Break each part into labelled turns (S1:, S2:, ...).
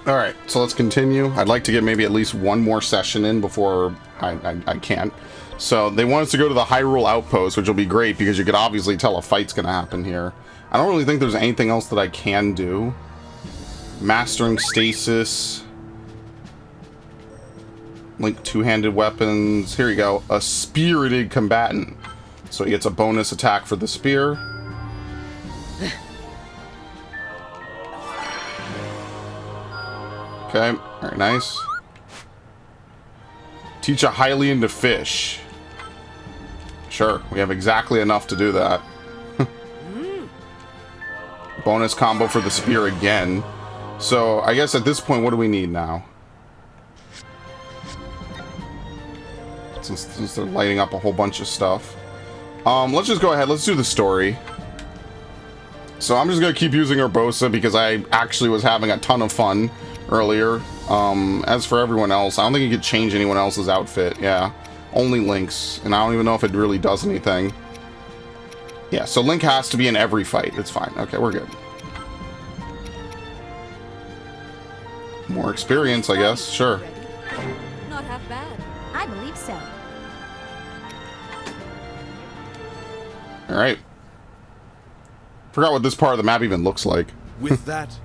S1: Alright, so let's continue. I'd like to get maybe at least one more session in before I can't. So they want us to go to the Hyrule Outpost, which will be great because you could obviously tell a fight's going to happen here. I don't really think there's anything else that I can do. Mastering Stasis. Link two-handed weapons. Here you go. A Spirited Combatant. So he gets a bonus attack for the spear. Okay, very nice. Teach a Hylian to fish. Sure, we have exactly enough to do that. Bonus combo for the spear again. So, I guess at this point, what do we need now? Since they're lighting up a whole bunch of stuff. Let's just go ahead. Let's do the story. So, I'm just going to keep using Urbosa because I actually was having a ton of fun earlier. As for everyone else, I don't think you could change anyone else's outfit. Yeah, only Link's, and I don't even know if it really does anything. Yeah, so Link has to be in every fight. It's fine. Okay, we're good. More experience, I guess. Sure.
S2: Not half bad. I believe so.
S1: Alright. Forgot what this part of the map even looks like.
S3: With that,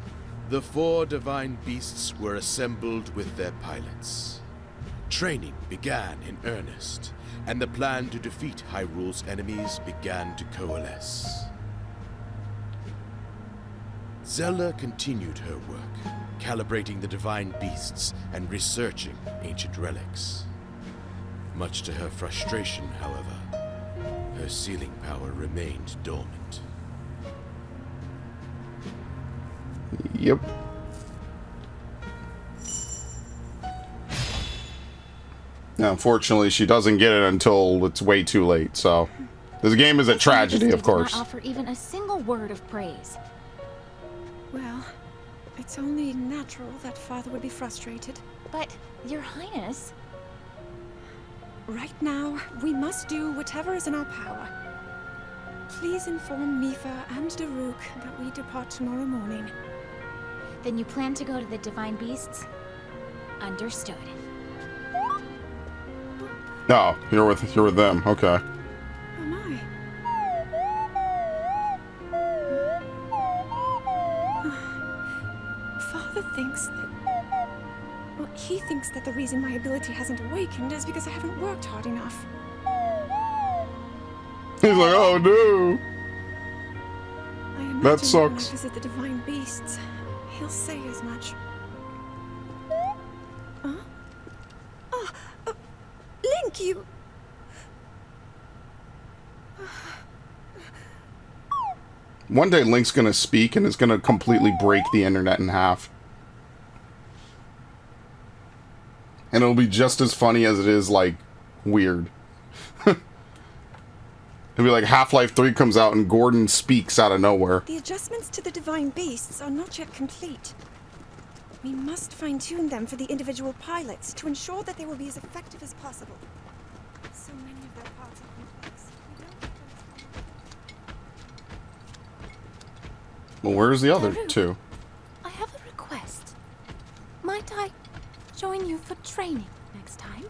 S3: the 4 divine beasts were assembled with their pilots. Training began in earnest, and the plan to defeat Hyrule's enemies began to coalesce. Zelda continued her work, calibrating the divine beasts and researching ancient relics. Much to her frustration, however, her sealing power remained dormant.
S1: Yep. Now, unfortunately, she doesn't get it until it's way too late, so... This game is a tragedy, of course.
S2: Not offer even a single word of praise.
S4: Well, it's only natural that Father would be frustrated.
S2: But, Your Highness...
S4: Right now, we must do whatever is in our power. Please inform Mipha and Daruk that we depart tomorrow morning.
S2: Then you plan to go to the Divine Beasts? Understood.
S1: No, you're with them. Okay.
S4: Oh my. Father thinks that... Well, he thinks that the reason my ability hasn't awakened is because I haven't worked hard enough.
S1: He's like, oh no!
S4: I imagine
S1: That sucks.
S4: when I visit the Divine Beasts, he'll say as much. Huh? Link, you...
S1: One day Link's gonna speak and it's gonna completely break the internet in half. And it'll be just as funny as it is, like, weird. It'll be like Half-Life 3 comes out and Gordon speaks out of nowhere.
S4: The adjustments to the Divine Beasts are not yet complete. We must fine-tune them for the individual pilots to ensure that they will be as effective as possible. So many of their parts are complex. We don't have to...
S1: Well, where's the other
S2: Daruk,
S1: two?
S2: I have a request. Might I join you for training next time?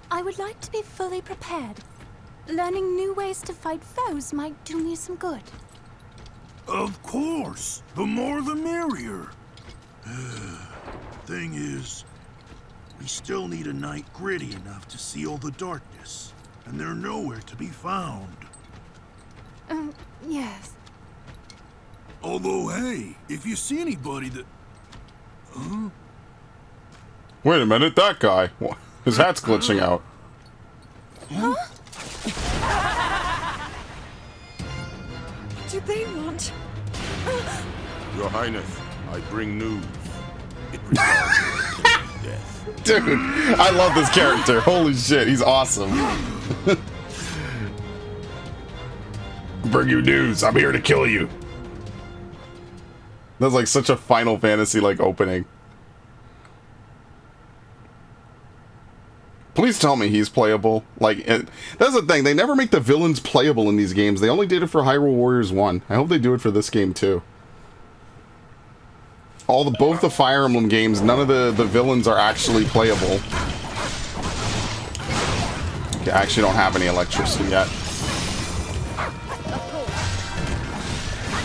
S2: I would like to be fully prepared. Learning new ways to fight foes might do me some good.
S5: Of course. The more the merrier. Thing is, we still need a night gritty enough to seal the darkness, and they're nowhere to be found.
S4: Yes.
S5: Although, hey, if you see anybody that... Huh?
S1: Wait a minute, that guy. His hat's glitching out.
S4: Huh? Do they want...
S6: Your Highness, I bring news. It regards death.
S1: Dude, I love this character. Holy shit, he's awesome. Bring you news. I'm here to kill you. That's like such a Final Fantasy like opening. Please tell me he's playable. Like, that's the thing. They never make the villains playable in these games. They only did it for Hyrule Warriors 1. I hope they do it for this game too. both the Fire Emblem games, none of the villains are actually playable. Okay, I actually don't have any electricity yet.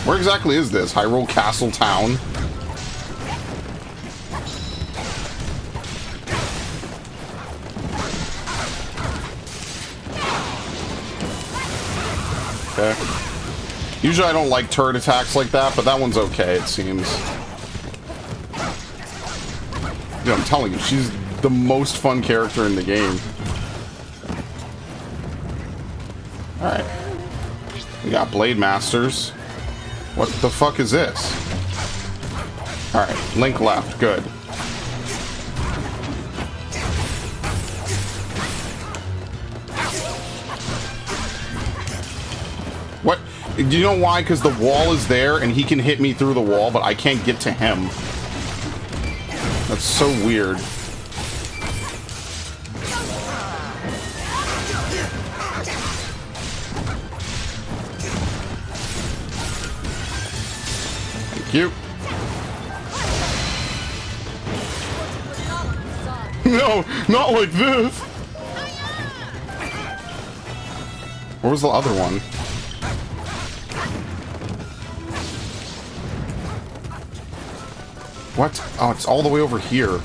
S1: Where exactly is this? Hyrule Castle Town? Okay. Usually I don't like turret attacks like that, but that one's okay, it seems. Yeah, I'm telling you, she's the most fun character in the game. Alright. We got Blade Masters. What the fuck is this? Alright, Link left. Good. What? Do you know why? Because the wall is there and he can hit me through the wall, but I can't get to him. That's so weird. Thank you. No, not like this. Where was the other one? What? Oh, it's all the way over here.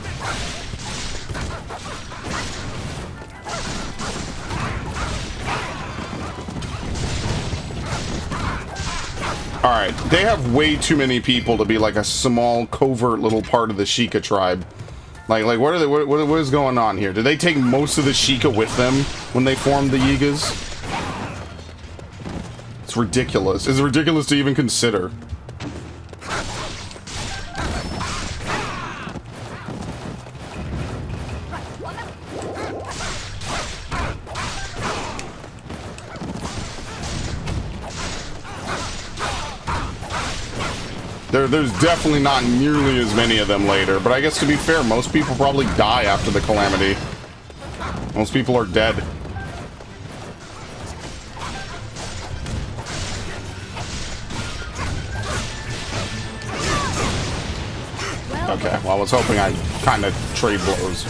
S1: Alright, they have way too many people to be like a small, covert little part of the Sheikah tribe. Like what are they? What is going on here? Did they take most of the Sheikah with them when they formed the Yigas? It's ridiculous. It's ridiculous to even consider. There's definitely not nearly as many of them later, but I guess to be fair, most people probably die after the Calamity. Most people are dead. Okay, well I was hoping I'd kind of trade blows.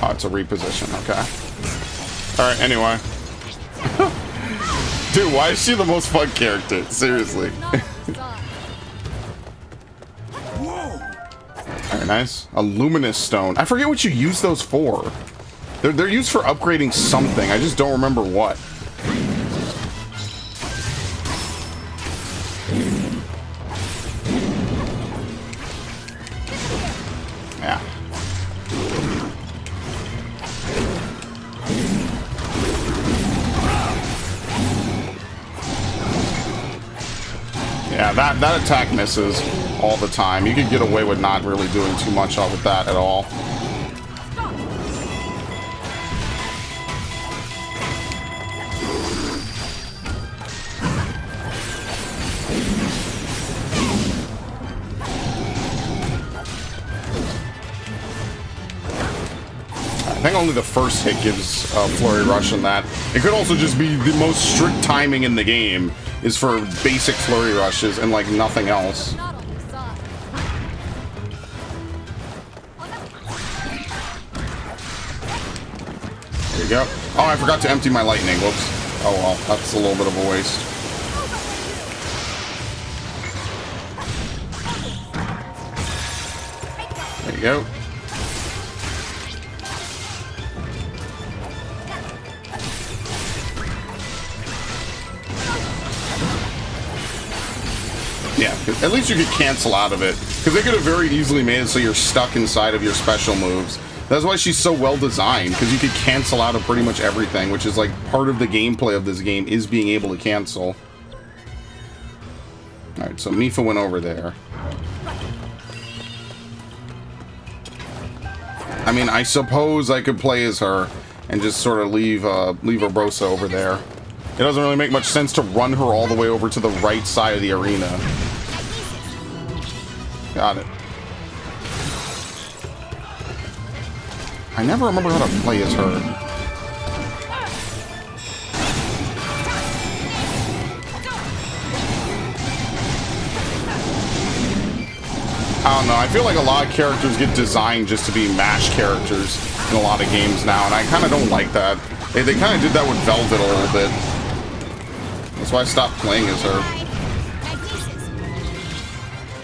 S1: Oh, it's a reposition, okay. Alright, anyway. Dude, why is she the most fun character? Seriously. Very nice. A luminous stone. I forget what you use those for. They're used for upgrading something. I just don't remember what. Yeah. Yeah, that attack misses all the time. You could get away with not really doing too much with that at all. I think only the first hit gives Flurry Rush in that. It could also just be the most strict timing in the game is for basic Flurry Rushes and like nothing else. There you go. Oh, I forgot to empty my lightning. Whoops. Oh well, that's a little bit of a waste. There you go. Yeah, at least you could cancel out of it. Because they could have very easily made it so you're stuck inside of your special moves. That's why she's so well designed, because you could cancel out of pretty much everything, which is like part of the gameplay of this game, is being able to cancel. Alright, so Mipha went over there. I mean, I suppose I could play as her and just sort of leave Urbosa over there. It doesn't really make much sense to run her all the way over to the right side of the arena. Got it. I never remember how to play as her. I don't know. I feel like a lot of characters get designed just to be MASH characters in a lot of games now, and I kind of don't like that. They kind of did that with Velvet a little bit. That's why I stopped playing as her.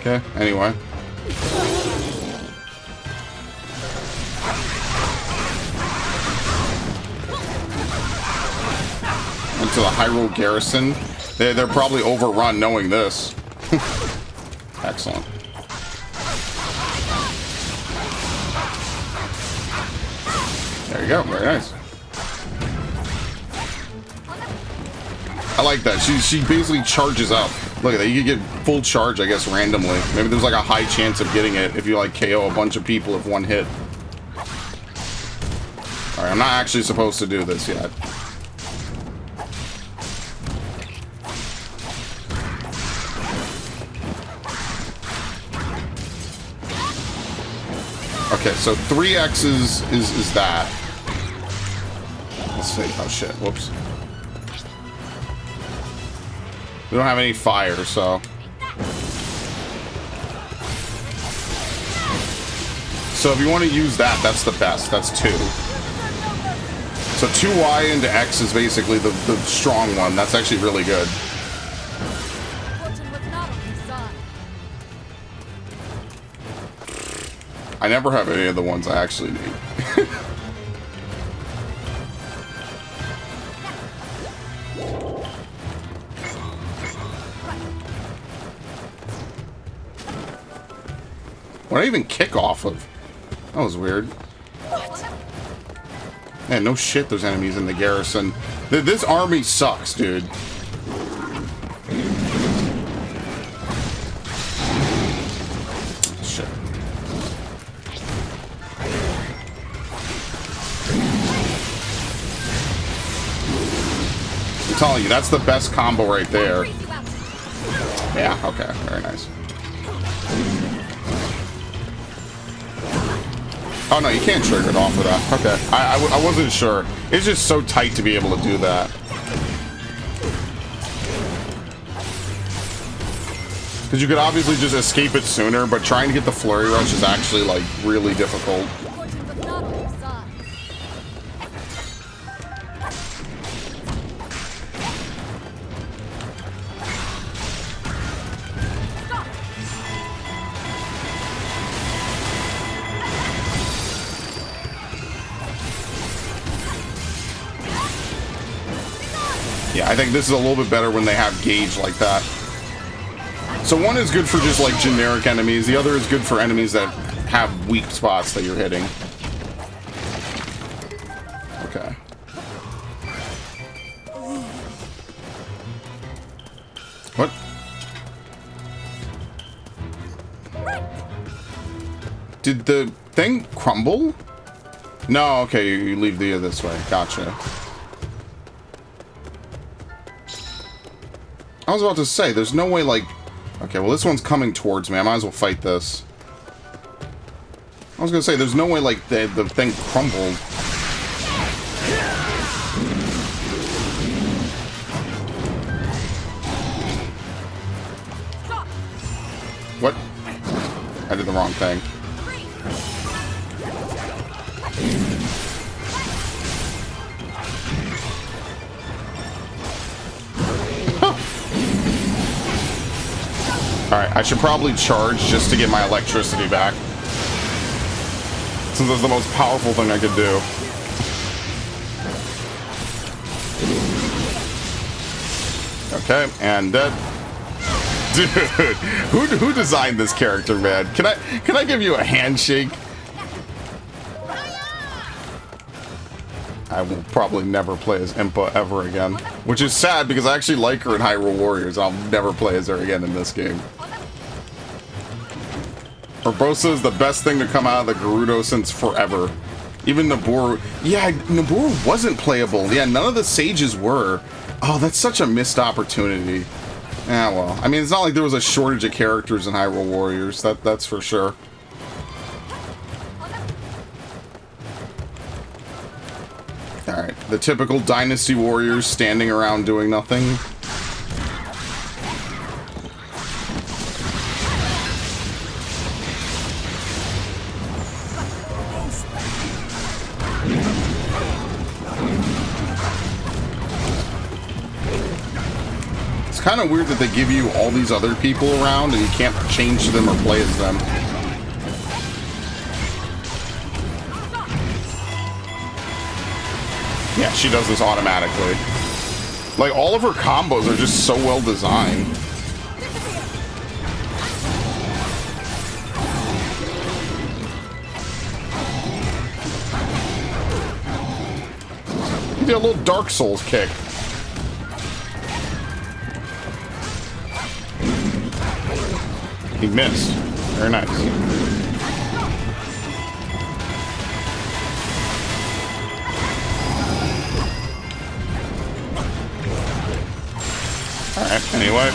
S1: Okay, anyway. Into the Hyrule garrison. They're probably overrun knowing this. Excellent. There you go. Very nice. I like that. She basically charges up. Look at that. You can get full charge, I guess, randomly. Maybe there's like a high chance of getting it if you like KO a bunch of people with one hit. Alright, I'm not actually supposed to do this yet. Okay, so 3X's is that. Let's see. Oh shit, whoops. We don't have any fire, so... So if you want to use that, that's the best. That's 2. So 2Y into X is basically the strong one. That's actually really good. I never have any of the ones I actually need. What did I even kick off of? That was weird. Man, no shit there's enemies in the garrison. This army sucks, dude. Shit. I'm telling you, that's the best combo right there. Yeah, okay, very nice. Oh no, you can't trigger it off of that. Okay, I wasn't sure. It's just so tight to be able to do that. Because you could obviously just escape it sooner, but trying to get the flurry rush is actually like really difficult. Yeah, I think this is a little bit better when they have gauge like that. So one is good for just like generic enemies, the other is good for enemies that have weak spots that you're hitting. Okay. What? Did the thing crumble? No, okay, you leave the this way. Gotcha. I was about to say, there's no way, like... Okay, well, this one's coming towards me. I might as well fight this. I was gonna say, there's no way, like, the thing crumbled. What? I did the wrong thing. Alright, I should probably charge just to get my electricity back. Since that's the most powerful thing I could do. Okay, and dead. Dude, who designed this character, man? Can I give you a handshake? I will probably never play as Impa ever again. Which is sad because I actually like her in Hyrule Warriors. I'll never play as her again in this game. Urbosa is the best thing to come out of the Gerudo since forever. Even Nabooru. Yeah, Nabooru wasn't playable. Yeah, none of the sages were. Oh, that's such a missed opportunity. Yeah, well. I mean, it's not like there was a shortage of characters in Hyrule Warriors. That's for sure. Alright, the typical Dynasty Warriors standing around doing nothing. It's kind of weird that they give you all these other people around and you can't change them or play as them. Yeah, she does this automatically. Like, all of her combos are just so well designed. Give you a little Dark Souls kick. He missed. Very nice. Alright, anyway.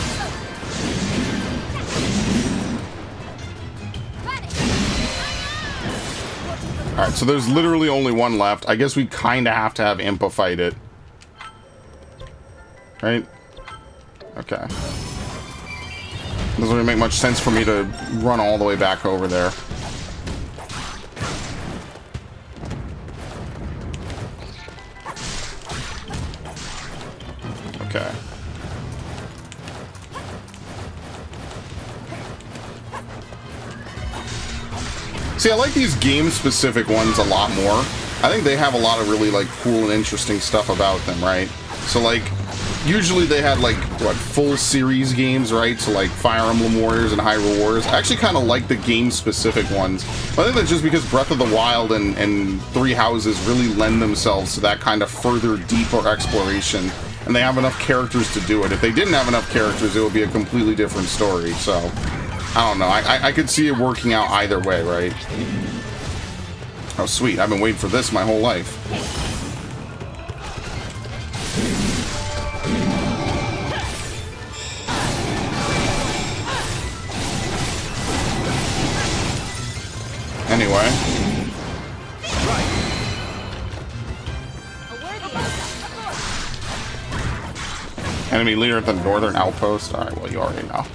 S1: Alright, so there's literally only one left. I guess we kind of have to have Impa fight it. Right? Okay. Doesn't really make much sense for me to run all the way back over there. Okay. See, I like these game-specific ones a lot more. I think they have a lot of really, like, cool and interesting stuff about them, right? So, like, usually they had, like, what, full series games, right? So, like, Fire Emblem Warriors and Hyrule Warriors. I actually kind of like the game-specific ones. But I think that's just because Breath of the Wild and Three Houses really lend themselves to that kind of further, deeper exploration. And they have enough characters to do it. If they didn't have enough characters, it would be a completely different story, so... I don't know. I could see it working out either way, right? Oh, sweet. I've been waiting for this my whole life. Anyway. Enemy leader at the northern outpost. Alright, well, you already know.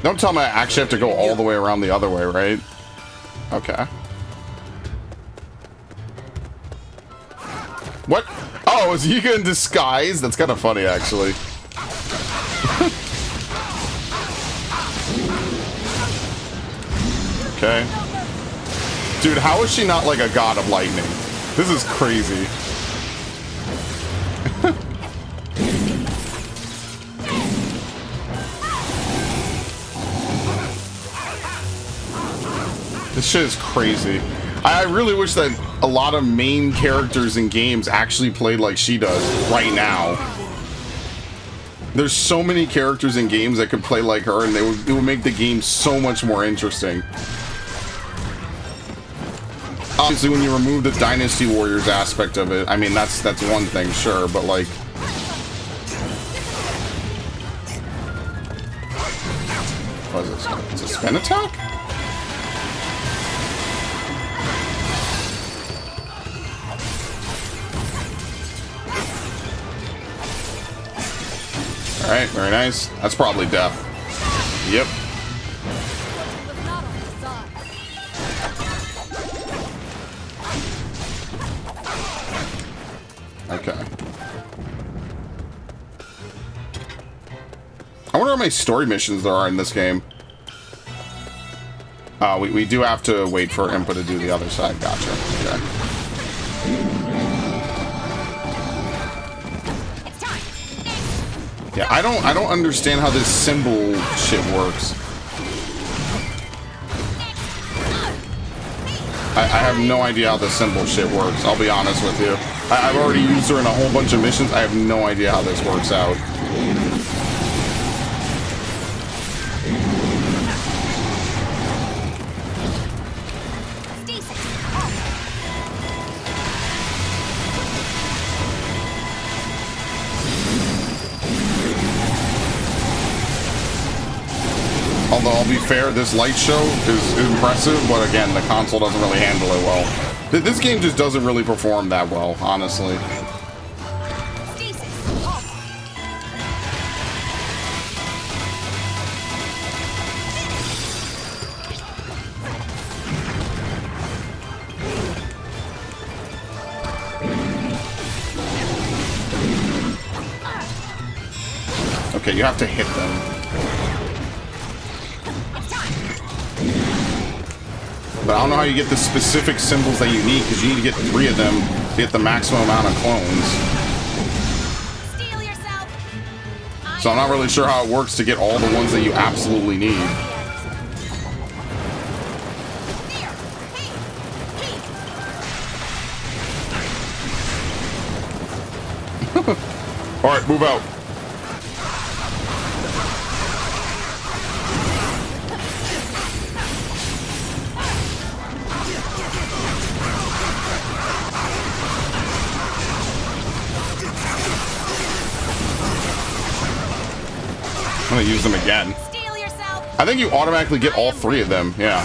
S1: Don't tell me I actually have to go all the way around the other way, right? Okay. What? Oh, is Yiga in disguise? That's kind of funny, actually. Okay. Dude, how is she not like a god of lightning? This is crazy. This shit is crazy. I really wish that a lot of main characters in games actually played like she does right now. There's so many characters in games that could play like her, and it would make the game so much more interesting. Obviously, when you remove the Dynasty Warriors aspect of it, I mean, that's one thing, sure, but like... What is this? It's a spin attack? Alright, very nice. That's probably death. Yep. Okay. I wonder how many story missions there are in this game. We do have to wait for Impa to do the other side. Gotcha. Okay. Yeah, I don't understand how this symbol shit works. I have no idea how the symbol shit works, I'll be honest with you. I've already used her in a whole bunch of missions. I have no idea how this works out. Although, I'll be fair, this light show is impressive, but again, the console doesn't really handle it well. This game just doesn't really perform that well, honestly. Okay, you have to hit them. But I don't know how you get the specific symbols that you need, because you need to get 3 of them to get the maximum amount of clones.
S2: Steel yourself.
S1: So I'm not really sure how it works to get all the ones that you absolutely need. Alright, move out. I'm gonna use them again.
S2: Steel yourself.
S1: I think you automatically get all 3 of them, yeah.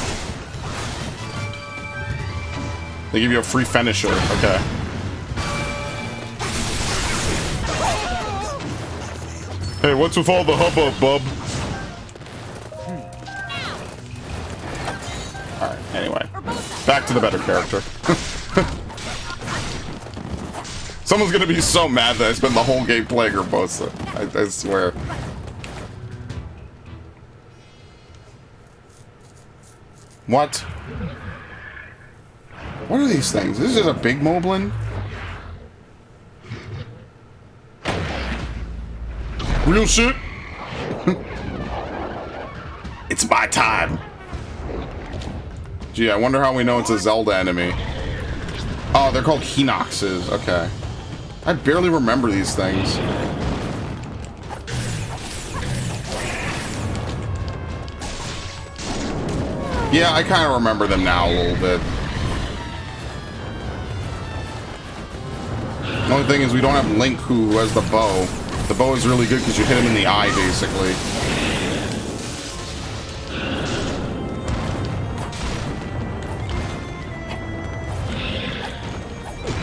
S1: They give you a free finisher, okay. Hey, what's with all the hubbub, bub? Alright, anyway. Back to the better character. Someone's gonna be so mad that I spent the whole game playing Urbosa. I swear. What? What are these things? This is a big moblin? Real shit? It's my time. Gee, I wonder how we know it's a Zelda enemy. Oh, they're called Hinoxes. Okay. I barely remember these things. Yeah, I kind of remember them now a little bit. The only thing is we don't have Link who has the bow. The bow is really good because you hit him in the eye, basically.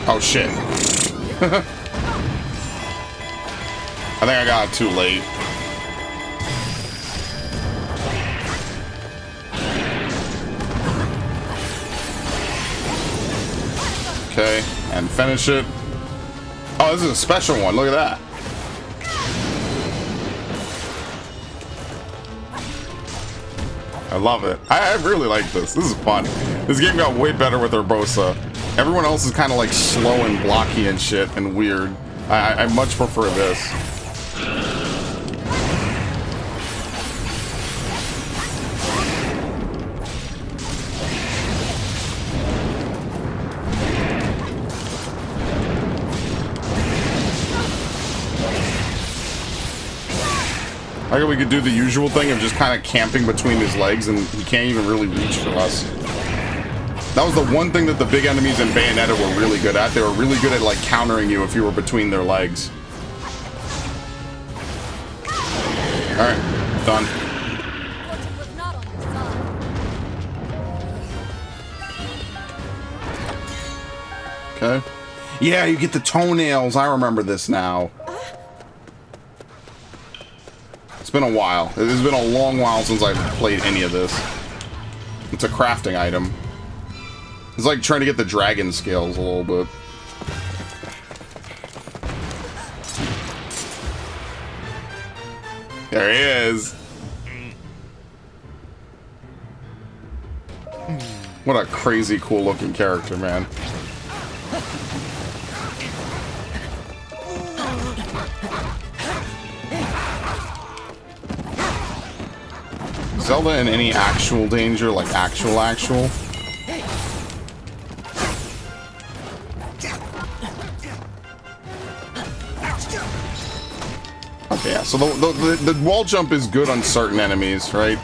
S1: Oh, shit. I think I got it too late. Okay, and finish it. Oh, this is a special one. Look at that. I love it. I really like this. This is fun. This game got way better with Urbosa. Everyone else is kind of like slow and blocky and shit and weird. I much prefer this. I think we could do the usual thing of just kind of camping between his legs and he can't even really reach for us. That was the one thing that the big enemies in Bayonetta were really good at. They were really good at like countering you if you were between their legs. Alright, done. Okay. Yeah, you get the toenails. I remember this now. It's been a while. It's been a long while since I've played any of this. It's a crafting item. It's like trying to get the dragon scales a little bit. There he is. What a crazy cool looking character, man. Zelda in any actual danger, like actual? Okay, yeah, so the wall jump is good on certain enemies, right?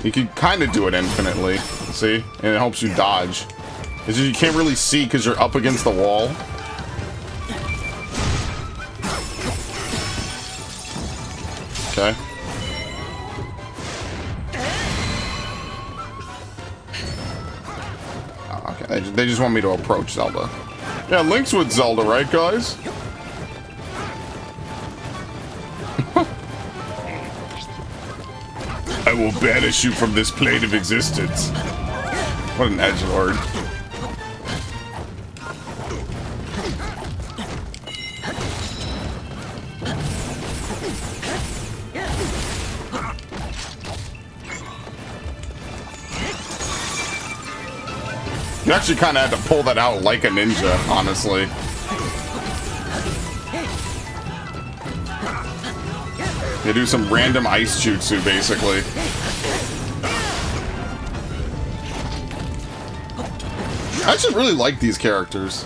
S1: You can kind of do it infinitely, see? And it helps you dodge. It's just you can't really see because you're up against the wall. Okay. Okay, they just want me to approach Zelda. Yeah, Link's with Zelda, right, guys? I will banish you from this plane of existence. What an edgelord. You actually kind of had to pull that out like a ninja, honestly. You do some random ice jutsu, basically. I actually really like these characters.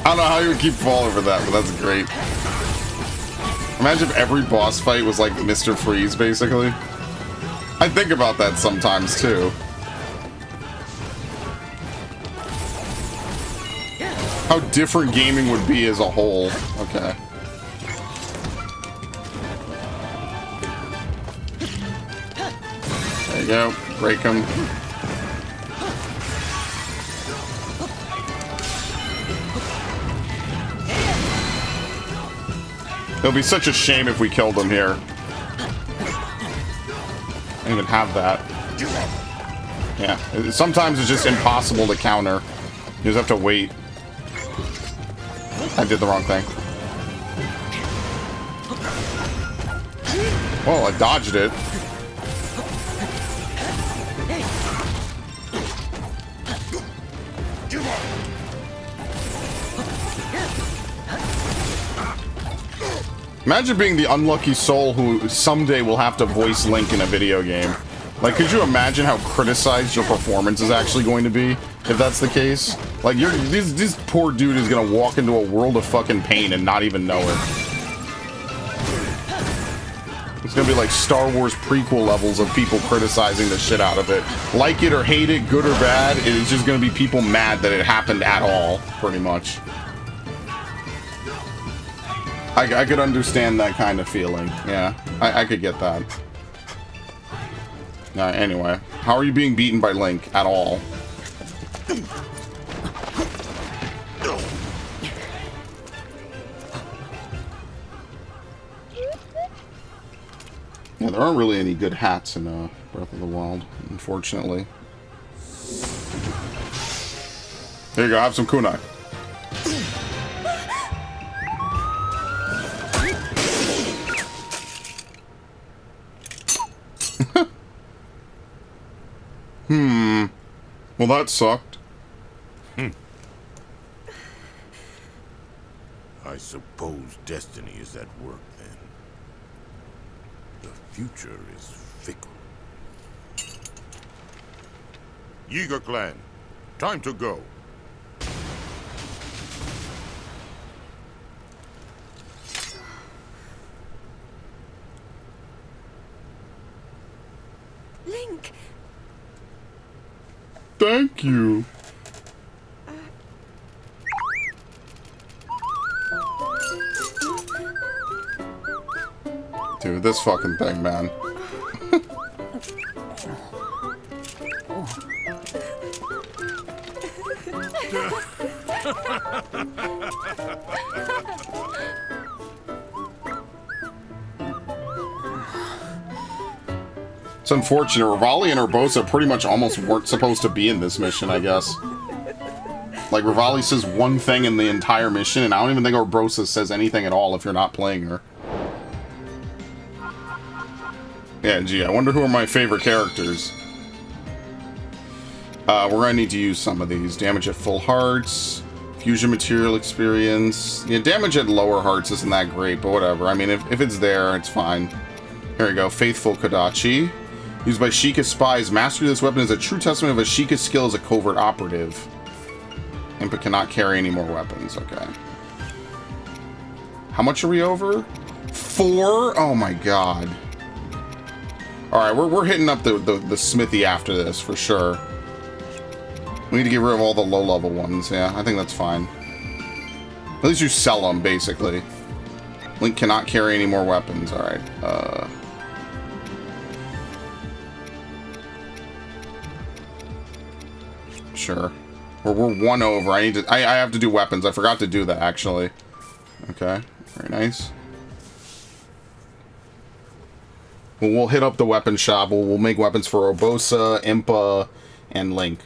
S1: I don't know how you would keep falling for that, but that's great. Imagine if every boss fight was like Mr. Freeze, basically. I think about that sometimes, too. How different gaming would be as a whole. Okay. There you go. Break him. It'll be such a shame if we killed him here. I don't even have that. Yeah, sometimes it's just impossible to counter. You just have to wait. I did the wrong thing. Oh, I dodged it. Imagine being the unlucky soul who someday will have to voice Link in a video game. Like, could you imagine how criticized your performance is actually going to be if that's the case? Like, this poor dude is gonna walk into a world of fucking pain and not even know it. It's gonna be like Star Wars prequel levels of people criticizing the shit out of it. Like it or hate it, good or bad, it's just gonna be people mad that it happened at all, pretty much. I could understand that kind of feeling. Yeah, I could get that. Anyway, how are you being beaten by Link at all? Yeah, there aren't really any good hats in Breath of the Wild, unfortunately. There you go, have some kunai. Well, that sucked.
S6: I suppose destiny is at work then. The future is fickle. Yiga clan, time to go.
S4: Link!
S1: Thank you. Dude, this fucking thing, man. It's unfortunate. Rivali and Urbosa pretty much almost weren't supposed to be in this mission, I guess. Like, Rivali says one thing in the entire mission, and I don't even think Urbosa says anything at all if you're not playing her. Yeah, gee, I wonder who are my favorite characters. We're gonna need to use some of these. Damage at full hearts, fusion material experience. Yeah, damage at lower hearts isn't that great, but whatever. I mean, if it's there, it's fine. Here we go. Faithful Kodachi. Used by Sheikah spies. Mastery of this weapon is a true testament of a Sheikah skill as a covert operative. Impa cannot carry any more weapons. Okay. How much are we over? 4? Oh my god. Alright, we're hitting up the smithy after this, for sure. We need to get rid of all the low-level ones. Yeah, I think that's fine. At least you sell them, basically. Link cannot carry any more weapons. Alright. Sure. We're 1 over. I have to do weapons. I forgot to do that, actually. Okay. Very nice. Well, we'll hit up the weapon shop. We'll make weapons for Urbosa, Impa, and Link.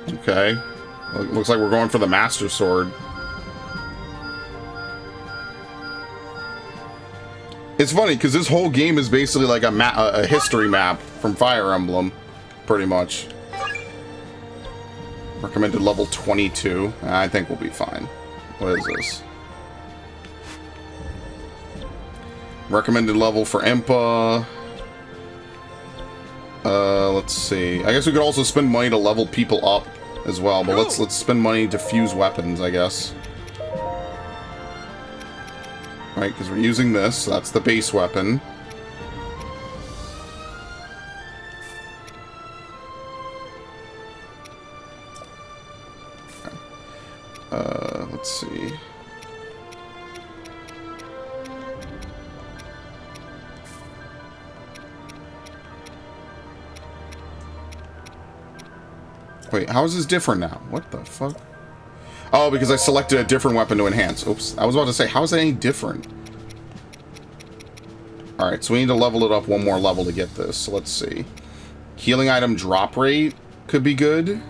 S1: Okay. Looks like we're going for the Master Sword. It's funny, because this whole game is basically like a history map from Fire Emblem. Pretty much. Recommended level 22. I think we'll be fine. What is this? Recommended level for Impa. Let's see. I guess we could also spend money to level people up as well, but let's spend money to fuse weapons, I guess. Right, because we're using this, so that's the base weapon. Okay. Let's see. Wait, how is this different now? What the fuck? Oh, because I selected a different weapon to enhance. Oops. I was about to say, how is that any different? Alright, so we need to level it up one more level to get this. So let's see. Healing item drop rate could be good.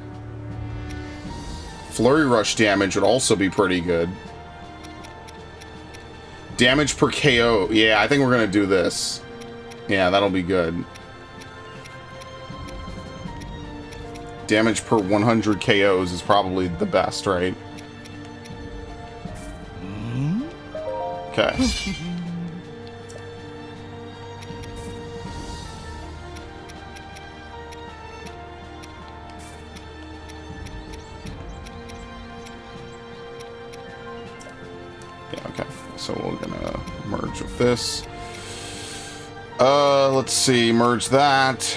S1: Flurry rush damage would also be pretty good. Damage per KO. Yeah, I think we're going to do this. Yeah, that'll be good. Damage per 100 KOs is probably the best, right? Okay. Yeah, okay. So we're gonna merge with this. Let's see, merge that.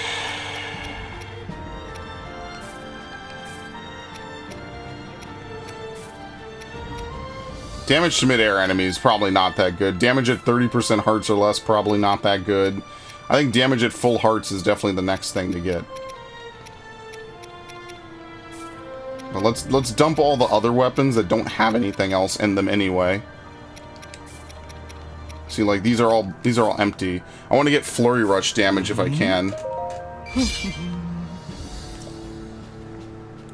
S1: Damage to mid-air enemies, probably not that good. Damage at 30% hearts or less, probably not that good. I think damage at full hearts is definitely the next thing to get. But let's dump all the other weapons that don't have anything else in them anyway. See, like these are all empty. I want to get flurry rush damage if I can.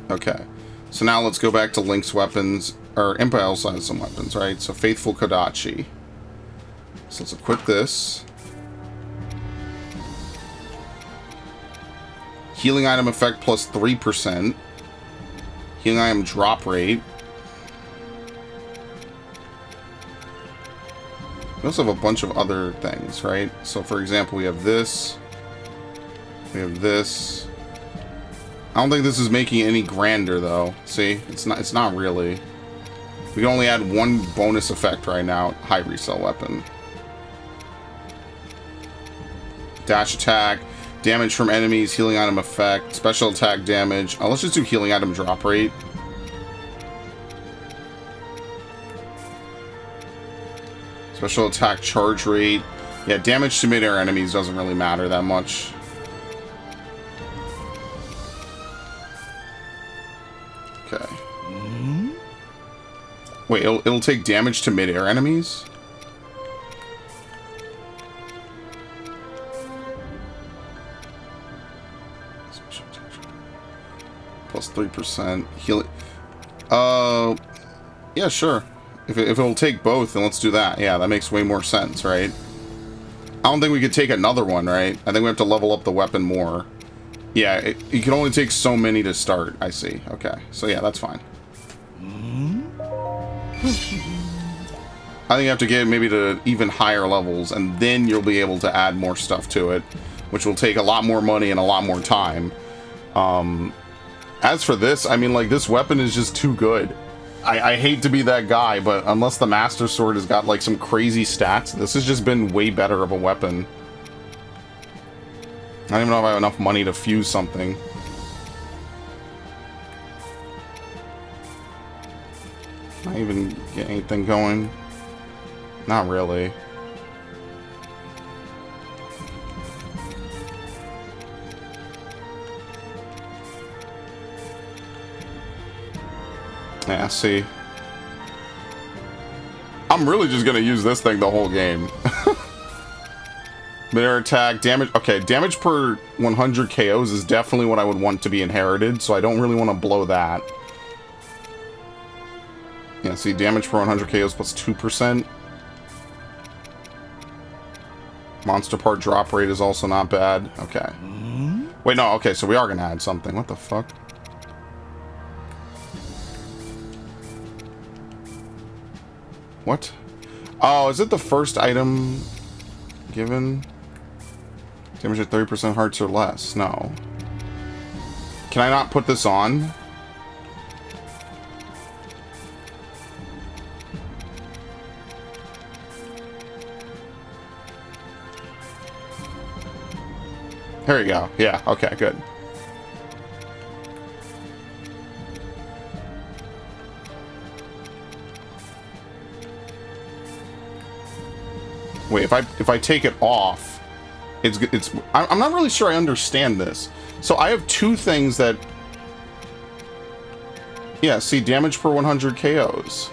S1: Okay. So now let's go back to Link's weapons. Or Impa also has some weapons, right? So Faithful Kodachi. So let's equip this. Healing item effect plus 3%. Healing item drop rate. We also have a bunch of other things, right? So for example, we have this. We have this. I don't think this is making it any grander though. See? It's not really. We can only add one bonus effect right now. High resell weapon. Dash attack. Damage from enemies. Healing item effect. Special attack damage. Oh, let's just do healing item drop rate. Special attack charge rate. Yeah, damage to mid-air enemies doesn't really matter that much. Okay. Wait, it'll take damage to mid-air enemies? Plus 3%. Heal. Yeah, sure. If it'll take both, then let's do that. Yeah, that makes way more sense, right? I don't think we could take another one, right? I think we have to level up the weapon more. Yeah, you can only take so many to start. I see. Okay. So yeah, that's fine. I think you have to get maybe to even higher levels, and then you'll be able to add more stuff to it, which will take a lot more money and a lot more time. As for this, I mean, like, this weapon is just too good. I hate to be that guy, but unless the Master Sword has got like some crazy stats, this has just been way better of a weapon. I don't even know if I have enough money to fuse something. Can I even get anything going? Not really. Yeah, see. I'm really just gonna use this thing the whole game. Mid-air attack, damage... Okay, damage per 100 KOs is definitely what I would want to be inherited, so I don't really want to blow that. Yeah, see, damage per 100 KOs plus 2%. Monster part drop rate is also not bad. Okay. Wait, no, okay, so we are gonna add something. What the fuck? What? Oh, is it the first item given? Damage at 30% hearts or less. No. Can I not put this on? There you go. Yeah, okay, good. Wait, if I take it off, I'm not really sure I understand this. So I have two things that... Yeah, see, damage per 100 KOs.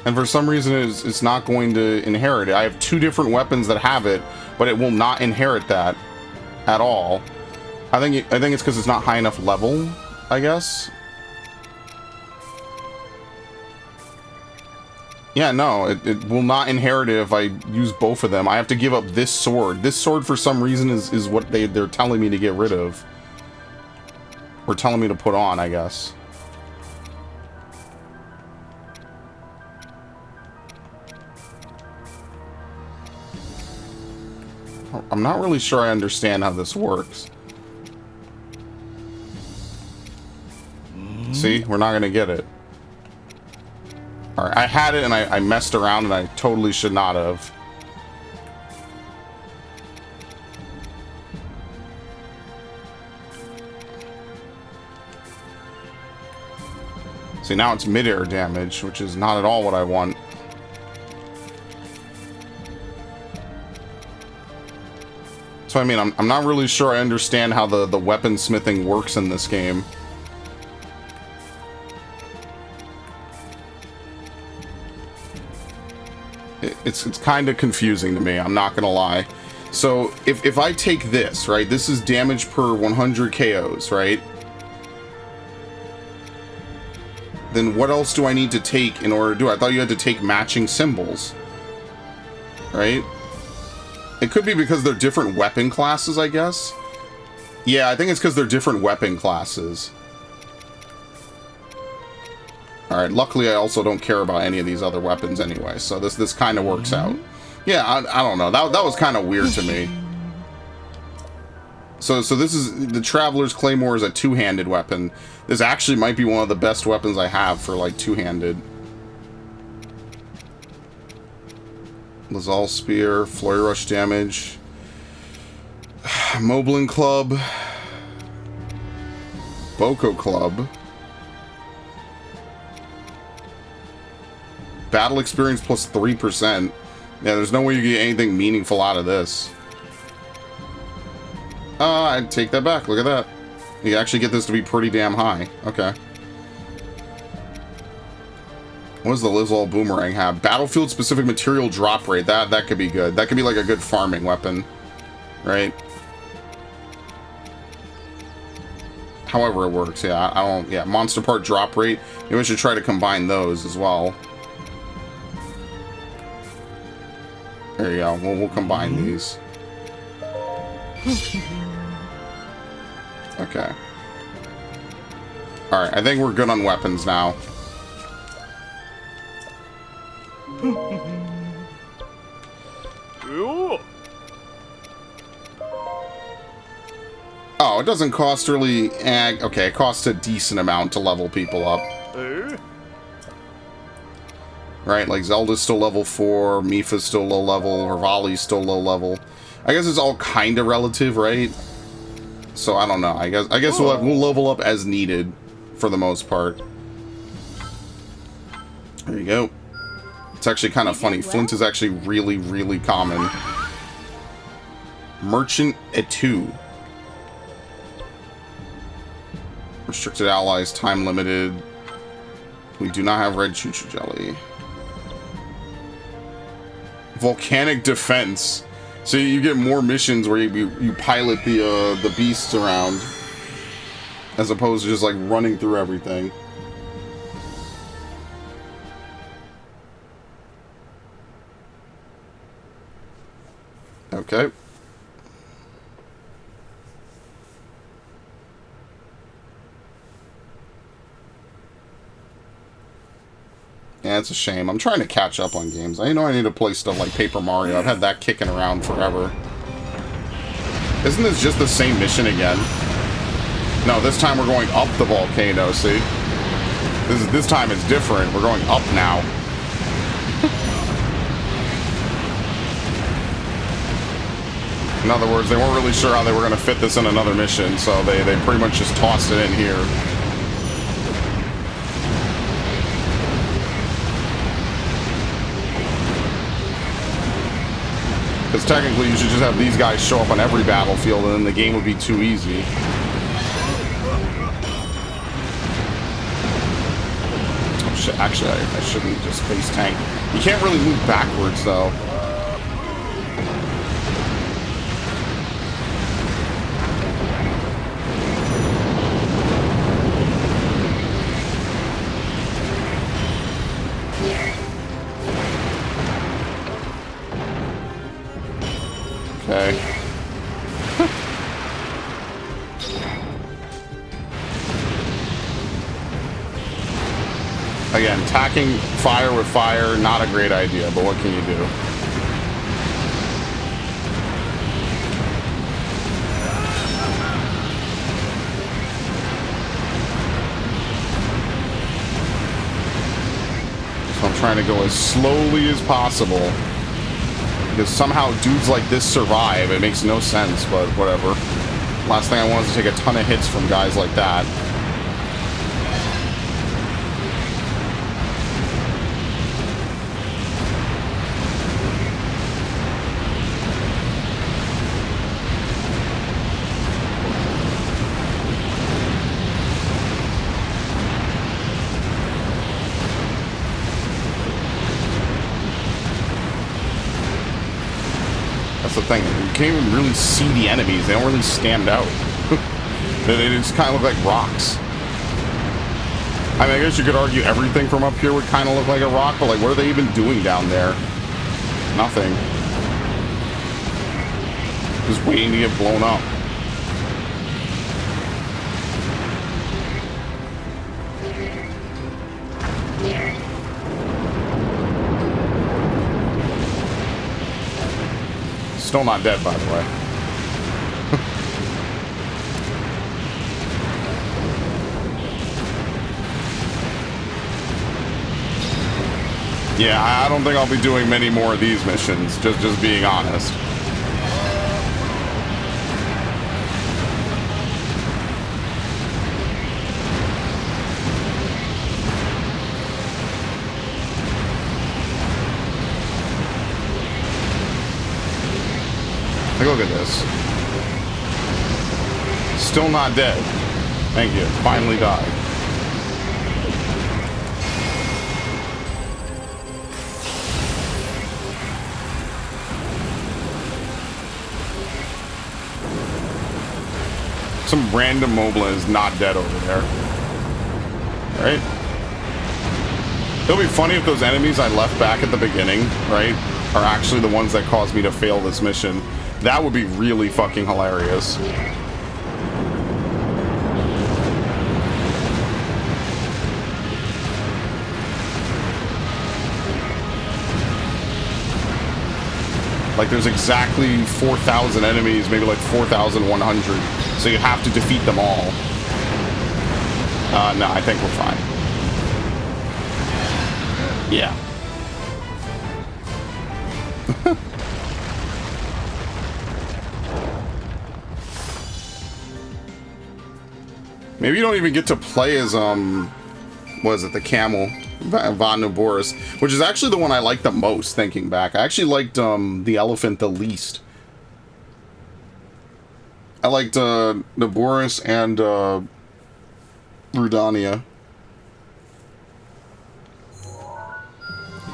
S1: And for some reason, it's not going to inherit it. I have two different weapons that have it, but it will not inherit that at all. I think it's because it's not high enough level, I guess. Yeah, no, it will not inherit it if I use both of them. I have to give up this sword. This sword, for some reason, is what they're telling me to get rid of. Or telling me to put on, I guess. I'm not really sure I understand how this works. See? We're not going to get it. Alright, I had it and I messed around and I totally should not have. See, now it's mid-air damage, which is not at all what I want. So, I mean, I'm not really sure I understand how the weaponsmithing works in this game. It's kind of confusing to me, I'm not gonna lie. So, if I take this, right, this is damage per 100 KOs, right? Then what else do I need to take in order to do it? I thought you had to take matching symbols. Right? It could be because they're different weapon classes, I guess. Yeah, I think it's because they're different weapon classes. Alright, luckily I also don't care about any of these other weapons anyway, so this kind of works out. Yeah, I don't know. That was kind of weird to me. So this is... The Traveler's Claymore is a two-handed weapon. This actually might be one of the best weapons I have for, like, two-handed. Lazal Spear, Flurry Rush damage. Moblin Club. Boko Club. Battle experience plus 3%. Yeah, there's no way you get anything meaningful out of this. I'd take that back. Look at that. You actually get this to be pretty damn high. Okay. What does the Lizal Boomerang have? Battlefield specific material drop rate. That could be good. That could be like a good farming weapon. Right? However it works. Yeah, I don't... Yeah, monster part drop rate. Maybe we should try to combine those as well. There you go. We'll combine these. Okay. Alright, I think we're good on weapons now. Oh, it doesn't cost really... okay, it costs a decent amount to level people up. Right, like Zelda's still level 4, Mifa's still low level, Rivali's still low level. I guess it's all kind of relative, right? So I don't know. I guess we'll level up as needed for the most part. There you go. It's actually kind of funny. Flint is actually really, really common. Merchant at 2. Restricted allies, time limited. We do not have red choo-choo jelly. Volcanic defense. So you get more missions where you pilot the beasts around, as opposed to just like running through everything. Okay. Yeah, it's a shame. I'm trying to catch up on games. I know I need to play stuff like Paper Mario. I've had that kicking around forever. Isn't this just the same mission again? No, this time we're going up the volcano, see? This time it's different. We're going up now. In other words, they weren't really sure how they were going to fit this in another mission, so they pretty much just tossed it in here. Because technically you should just have these guys show up on every battlefield and then the game would be too easy. Oh shit, actually I shouldn't just face tank. You can't really move backwards though. Okay. Again, attacking fire with fire, not a great idea, but what can you do? So I'm trying to go as slowly as possible. Because somehow dudes like this survive. It makes no sense, but whatever. Last thing I want is to take a ton of hits from guys like that. That's the thing. You can't even really see the enemies. They don't really stand out. They just kind of look like rocks. I mean, I guess you could argue everything from up here would kind of look like a rock, but like, what are they even doing down there? Nothing. Just waiting to get blown up. Still not dead, by the way. Yeah, I don't think I'll be doing many more of these missions, just being honest. Look at this. Still not dead. Thank you. Finally died. Some random Mobla is not dead over there. Right? It'll be funny if those enemies I left back at the beginning, right, are actually the ones that caused me to fail this mission. That would be really fucking hilarious. Like, there's exactly 4,000 enemies, maybe like 4,100. So you have to defeat them all. No, I think we're fine. Yeah. Maybe you don't even get to play as, what is it, the camel, Von Nuboris, which is actually the one I like the most, thinking back. I actually liked, the elephant the least. I liked, Nuboris and, Rudania.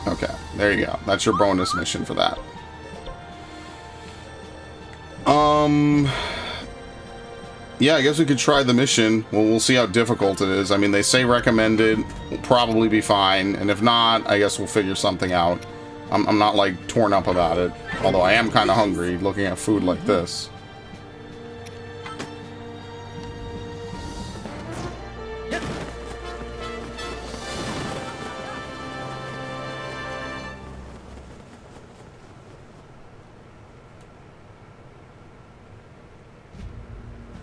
S1: Okay, there you go. That's your bonus mission for that. Yeah, I guess we could try the mission. Well, we'll see how difficult it is. I mean, they say recommended. We'll probably be fine. And if not, I guess we'll figure something out. I'm not, like, torn up about it. Although I am kind of hungry looking at food like this.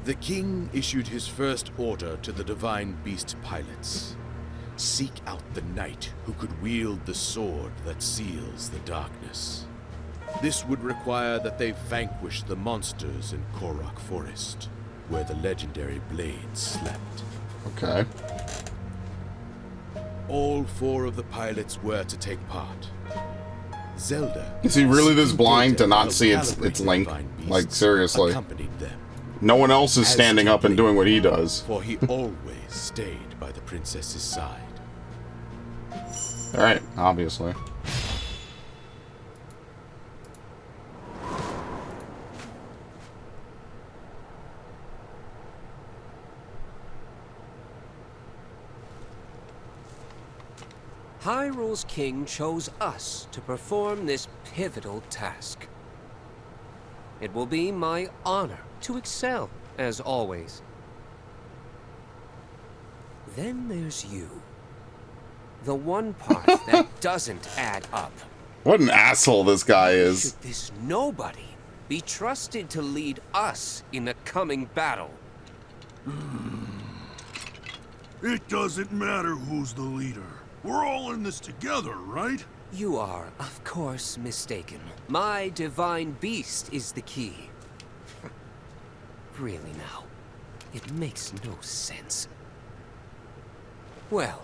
S3: The king issued his first order to the divine beast pilots. Seek out the knight who could wield the sword that seals the darkness. This would require that they vanquish the monsters in Korok Forest, where the legendary blades slept.
S1: Okay.
S3: All 4 of the pilots were to take part. Zelda...
S1: Is he really this blind to not see its link? Like, seriously.
S3: Accompanied them.
S1: No one else is standing up and doing what he does.
S3: For he always stayed by the princess's side.
S1: Alright, obviously.
S7: Hyrule's king chose us to perform this pivotal task. It will be my honor to excel, as always. Then there's you. The one part that doesn't add up.
S1: What an asshole this guy is.
S7: Should this nobody be trusted to lead us in the coming battle?
S5: It doesn't matter who's the leader. We're all in this together, right?
S7: You are, of course, mistaken. My divine beast is the key. Really now, it makes no sense. Well,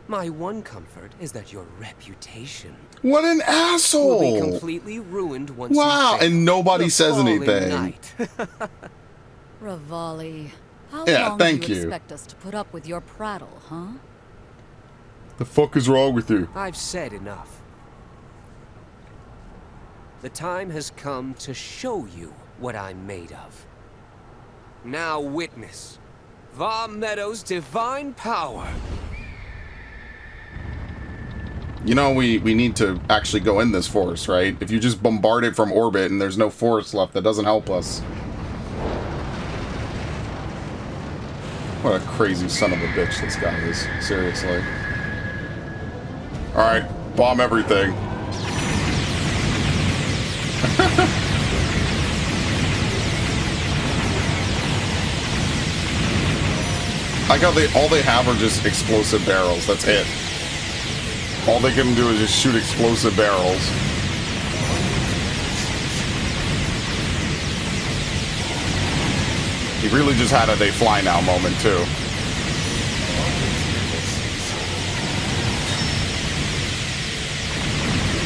S7: my one comfort is that your reputation
S1: What an asshole!
S7: will be completely ruined once
S1: Wow,
S7: you fail
S1: and nobody
S7: the
S1: says
S7: falling
S1: anything.
S7: knight.
S8: Rivali, how
S1: Yeah,
S8: long
S1: thank
S8: do you
S1: you.
S8: expect us to put up with your prattle, huh?
S1: The fuck is wrong with you?
S7: I've said enough. The time has come to show you what I'm made of. Now witness Va Meadow's divine power.
S1: You know, we need to actually go in this forest, right? If you just bombard it from orbit and there's no forest left, that doesn't help us. What a crazy son of a bitch this guy is. Seriously. Alright, bomb everything. I got all they have are just explosive barrels. That's it. All they can do is just shoot explosive barrels. He really just had a they fly now moment too.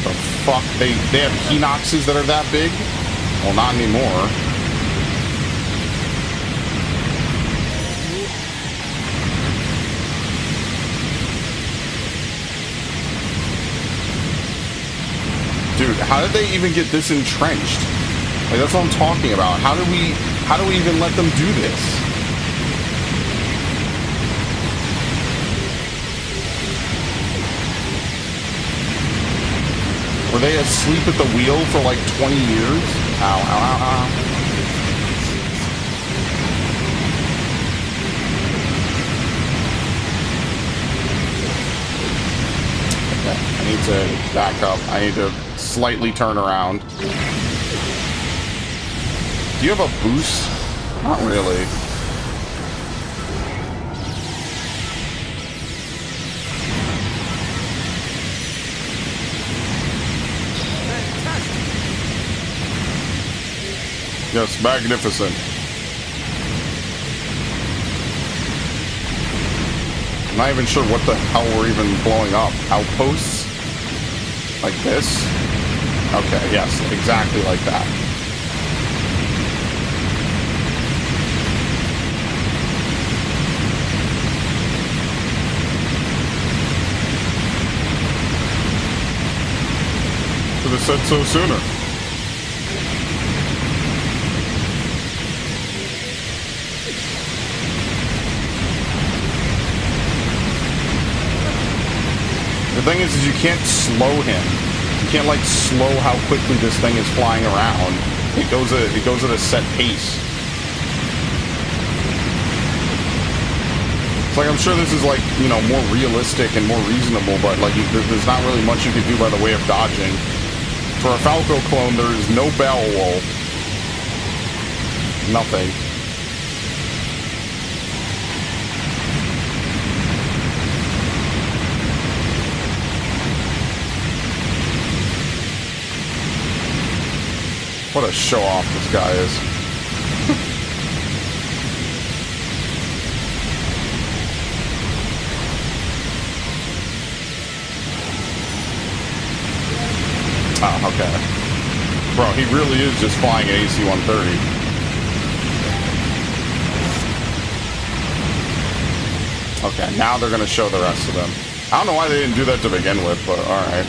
S1: The fuck? They have Hinoxes that are that big? Well, not anymore. Dude, how did they even get this entrenched? Like, that's what I'm talking about. How do we even let them do this? Were they asleep at the wheel for like 20 years? Ow, ow, ow, ow. Okay, I need to back up. I need to slightly turn around. Do you have a boost? Not really. Yes, magnificent. I'm not even sure what the hell we're even blowing up. Outposts? Like this? Okay, yes, exactly like that. Should have said so sooner. The thing is you can't slow him. You can't like slow how quickly this thing is flying around. It goes at a set pace. It's like I'm sure this is like, you know, more realistic and more reasonable, but like there's not really much you can do by the way of dodging. For a Falco clone, there is no bell wall. Nothing. What a show-off this guy is. Oh, okay. Bro, he really is just flying an AC-130. Okay, now they're gonna show the rest of them. I don't know why they didn't do that to begin with, but alright.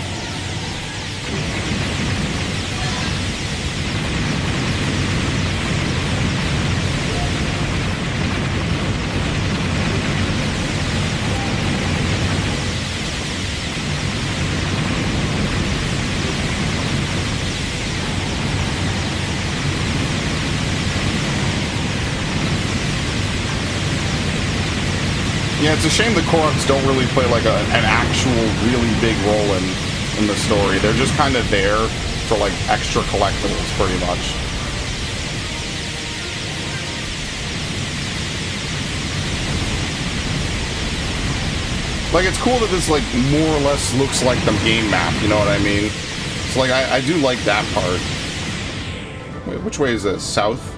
S1: Yeah, it's a shame the Koroks don't really play like an actual really big role in the story. They're just kind of there for like extra collectibles, pretty much. Like, it's cool that this like more or less looks like the game map, you know what I mean? So like I do like that part. Wait, which way is this? South?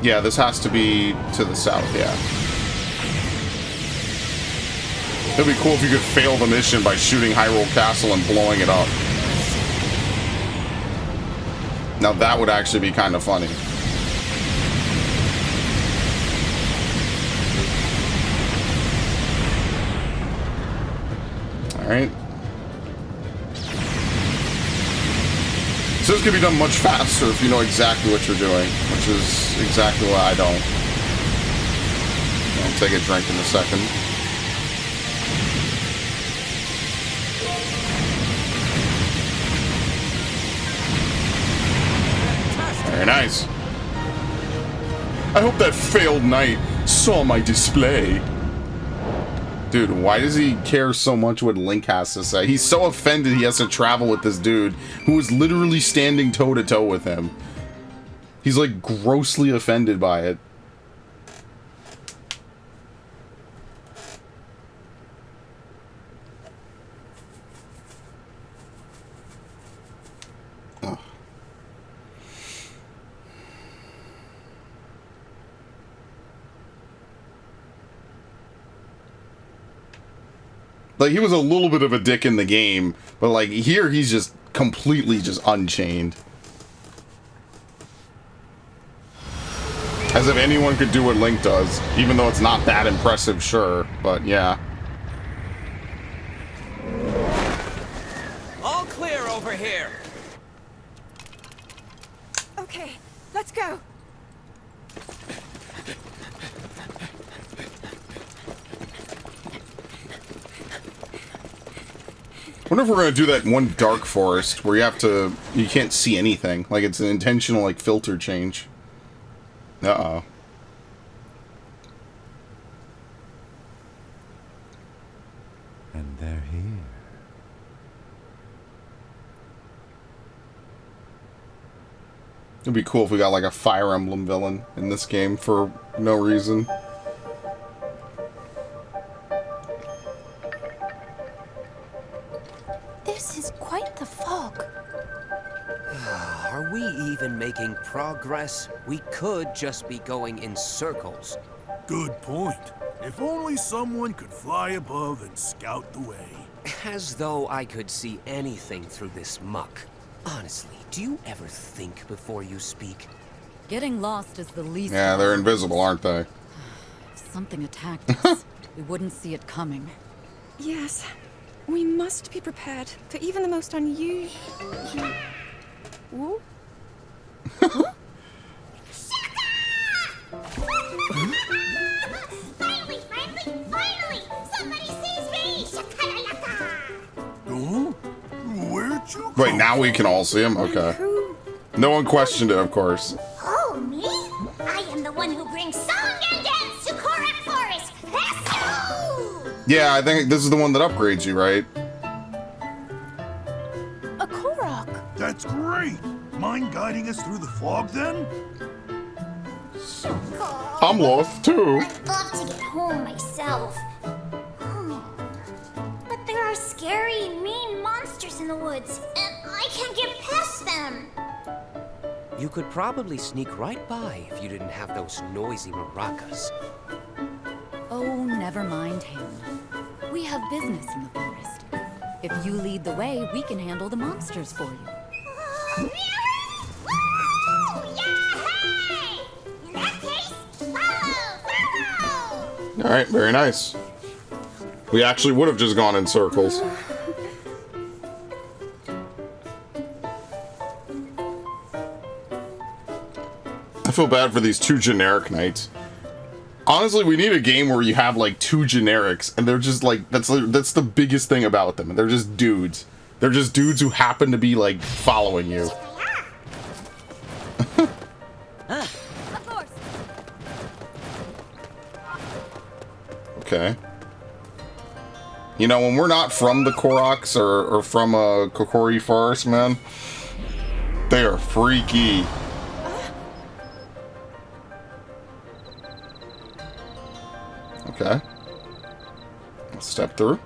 S1: Yeah, this has to be to the south, yeah. It'd be cool if you could fail the mission by shooting Hyrule Castle and blowing it up. Now that would actually be kind of funny. Alright. So this could be done much faster if you know exactly what you're doing, which is exactly what I don't. I'll take a drink in a second. Very nice. I hope that failed knight saw my display. Dude, why does he care so much what Link has to say? He's so offended he has to travel with this dude who is literally standing toe-to-toe with him. He's like grossly offended by it. Like, he was a little bit of a dick in the game, but, like, here he's just completely just unchained. As if anyone could do what Link does, even though it's not that impressive, sure, but yeah.
S9: All clear over here.
S4: Okay, let's go.
S1: I wonder if we're gonna do that one dark forest where you can't see anything. Like, it's an intentional, like, filter change. Uh-oh.
S10: And they're here.
S1: It'd be cool if we got like a Fire Emblem villain in this game for no reason.
S2: This is quite the fog.
S7: Are we even making progress? We could just be going in circles.
S5: Good point. If only someone could fly above and scout the way.
S7: As though I could see anything through this muck. Honestly, do you ever think before you speak?
S8: Getting lost is the least.
S1: Yeah, they're invisible, aren't they?
S8: If something attacked us, we wouldn't see it coming.
S4: Yes. We must be prepared for even the most unusual. Whoa?
S9: Finally! Somebody sees me! Shakalaka!
S5: Oh? Where'd you
S1: Wait,
S5: come
S1: now we can all see him? Okay.
S4: Who?
S1: No one questioned it, of course.
S9: Oh, me? I am the one who brings song and dance to Korak Forest! Let's go!
S1: Yeah, I think this is the one that upgrades you, right?
S2: A Korok.
S5: That's great! Mind guiding us through the fog, then?
S1: I'm lost, too.
S9: I'd love to get home myself. But there are scary, mean monsters in the woods, and I can't get past them.
S7: You could probably sneak right by if you didn't have those noisy maracas.
S8: Oh, never mind him. We have business in the forest. If you lead the way, we can handle the monsters for you.
S9: Woo! Yay! In that case, follow!
S1: Alright, very nice. We actually would have just gone in circles. I feel bad for these two generic knights. Honestly, we need a game where you have like two generics, and they're just like, that's the biggest thing about them. They're just dudes. They're just dudes who happen to be like following you.
S8: Of course.
S1: Okay. You know, when we're not from the Koroks or from Kokori Forest, man, they are freaky. Okay. Let's step through.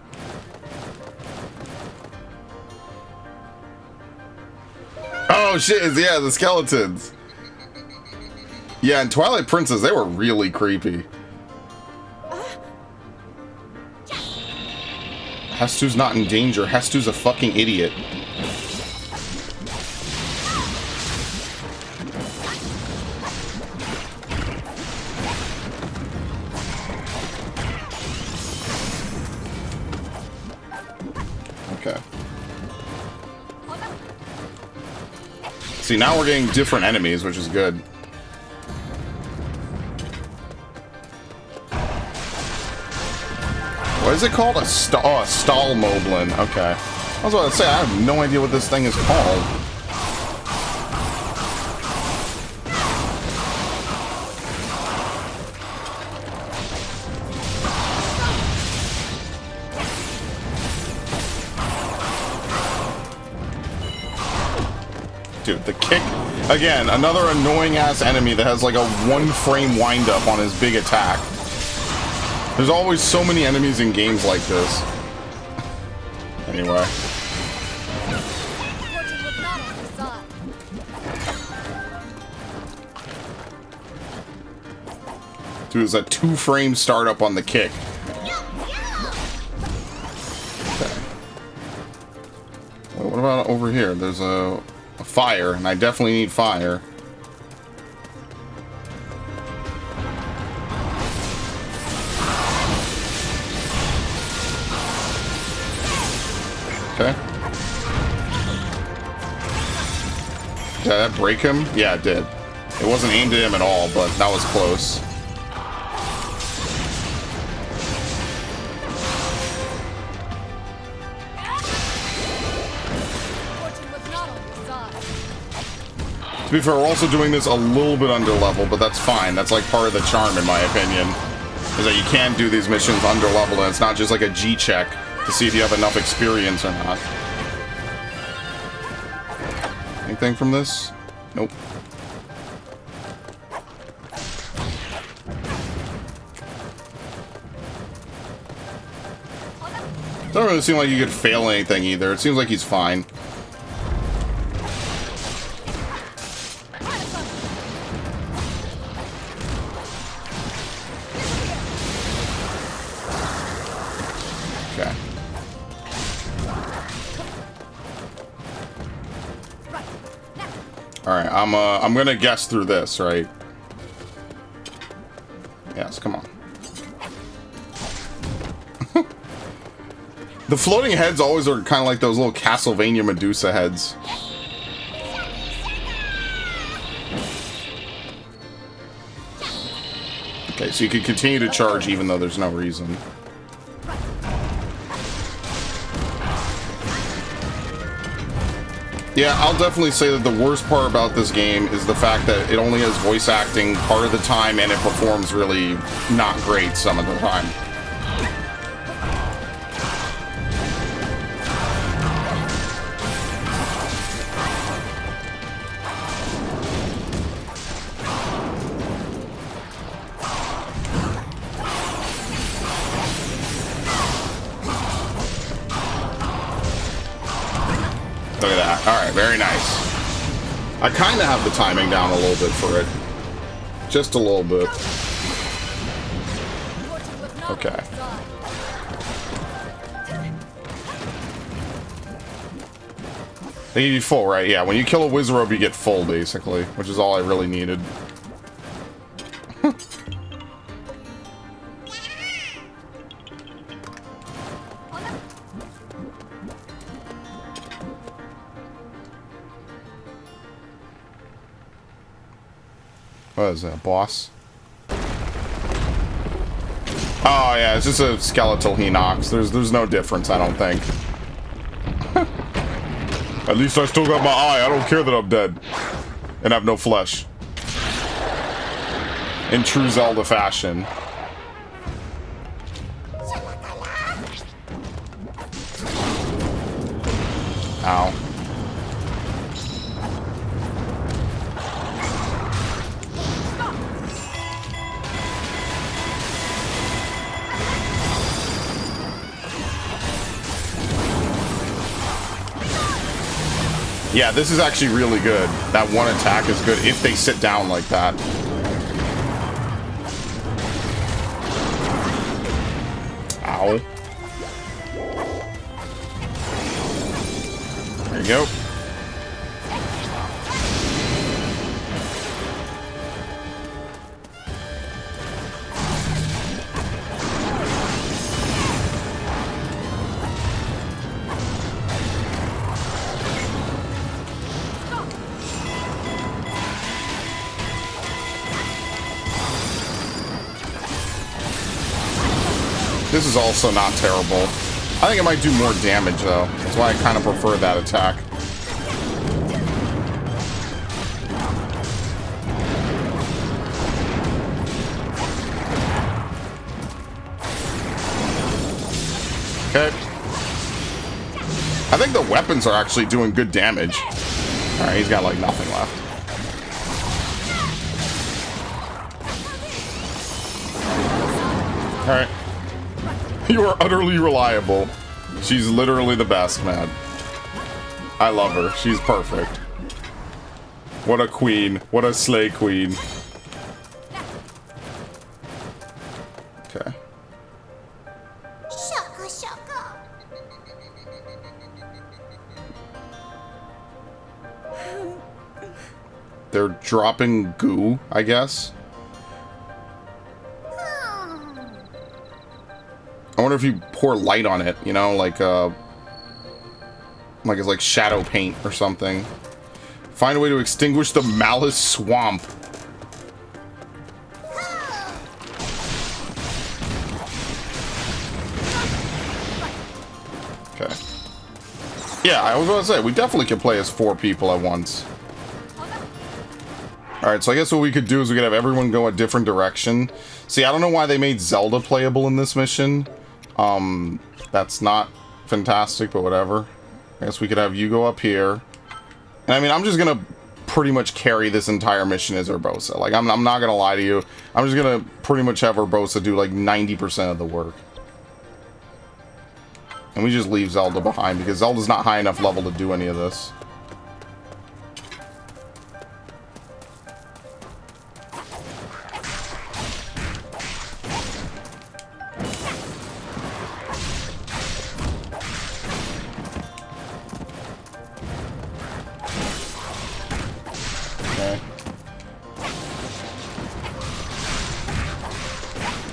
S1: Oh shit, yeah, the skeletons. Yeah, in Twilight Princess, they were really creepy. Hestu's not in danger. Hestu's a fucking idiot. Okay. See, now we're getting different enemies, which is good. What is it called? A stall moblin. Okay. I was about to say, I have no idea what this thing is called. Dude, the kick. Again, another annoying ass enemy that has like a 1-frame windup on his big attack. There's always so many enemies in games like this. Anyway.
S8: Fortune was not on his side.
S1: Dude, it's a 2-frame startup on the kick. Okay. Wait, what about over here? There's a fire, and I definitely need fire. Okay. Did that break him? Yeah, it did. It wasn't aimed at him at all, but that was close.
S8: Fortune was not on his side.
S1: To be fair, we're also doing this a little bit under level, but that's fine. That's like part of the charm, in my opinion. Is that you can do these missions under level, and it's not just like a G check to see if you have enough experience or not. Anything from this? Nope. Doesn't really seem like you could fail anything either. It seems like he's fine. Okay. Alright, I'm gonna guess through this, right? Yes, come on. The floating heads always are kind of like those little Castlevania Medusa heads. Okay, so you can continue to charge even though there's no reason. Yeah, I'll definitely say that the worst part about this game is the fact that it only has voice acting part of the time and it performs really not great some of the time. Look at that. Alright, very nice. I kind of have the timing down a little bit for it. Just a little bit. Okay. They give you full, right? Yeah, when you kill a Wizrobe, you get full, basically. Which is all I really needed. What is that, boss? Oh yeah, it's just a skeletal he knocks. There's no difference, I don't think. At least I still got my eye. I don't care that I'm dead and have no flesh. In true Zelda fashion. Ow. Yeah, this is actually really good. That one attack is good if they sit down like that. Ow. There you go. This is also not terrible. I think it might do more damage, though. That's why I kind of prefer that attack. Okay. I think the weapons are actually doing good damage. Alright, he's got, like, nothing left. Alright. You are utterly reliable. She's literally the best, man. I love her. She's perfect. What a queen. What a slay queen. Okay.
S9: Shaka shaka.
S1: They're dropping goo, I guess. I wonder if you pour light on it, you know, like it's like shadow paint or something. Find a way to extinguish the Malice Swamp. Okay. Yeah, I was going to say, we definitely can play as 4 people at once. Alright, so I guess what we could do is we could have everyone go a different direction. See, I don't know why they made Zelda playable in this mission. That's not fantastic, but whatever. I guess we could have you go up here. And I mean, I'm just gonna pretty much carry this entire mission as Urbosa. Like, I'm not gonna lie to you. I'm just gonna pretty much have Urbosa do like 90% of the work. And we just leave Zelda behind because Zelda's not high enough level to do any of this. Okay.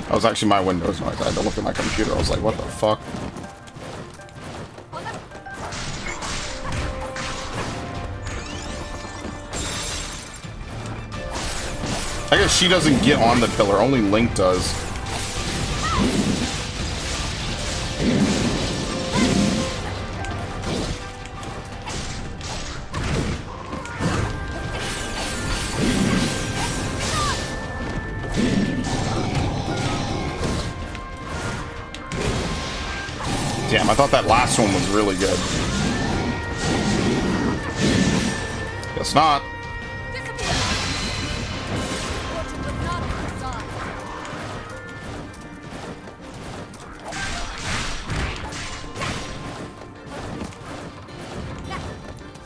S1: That was actually my Windows noise. I had to look at my computer. I was like, what the fuck? I guess she doesn't get on the pillar, only Link does. Damn, I thought that last one was really good. Guess not.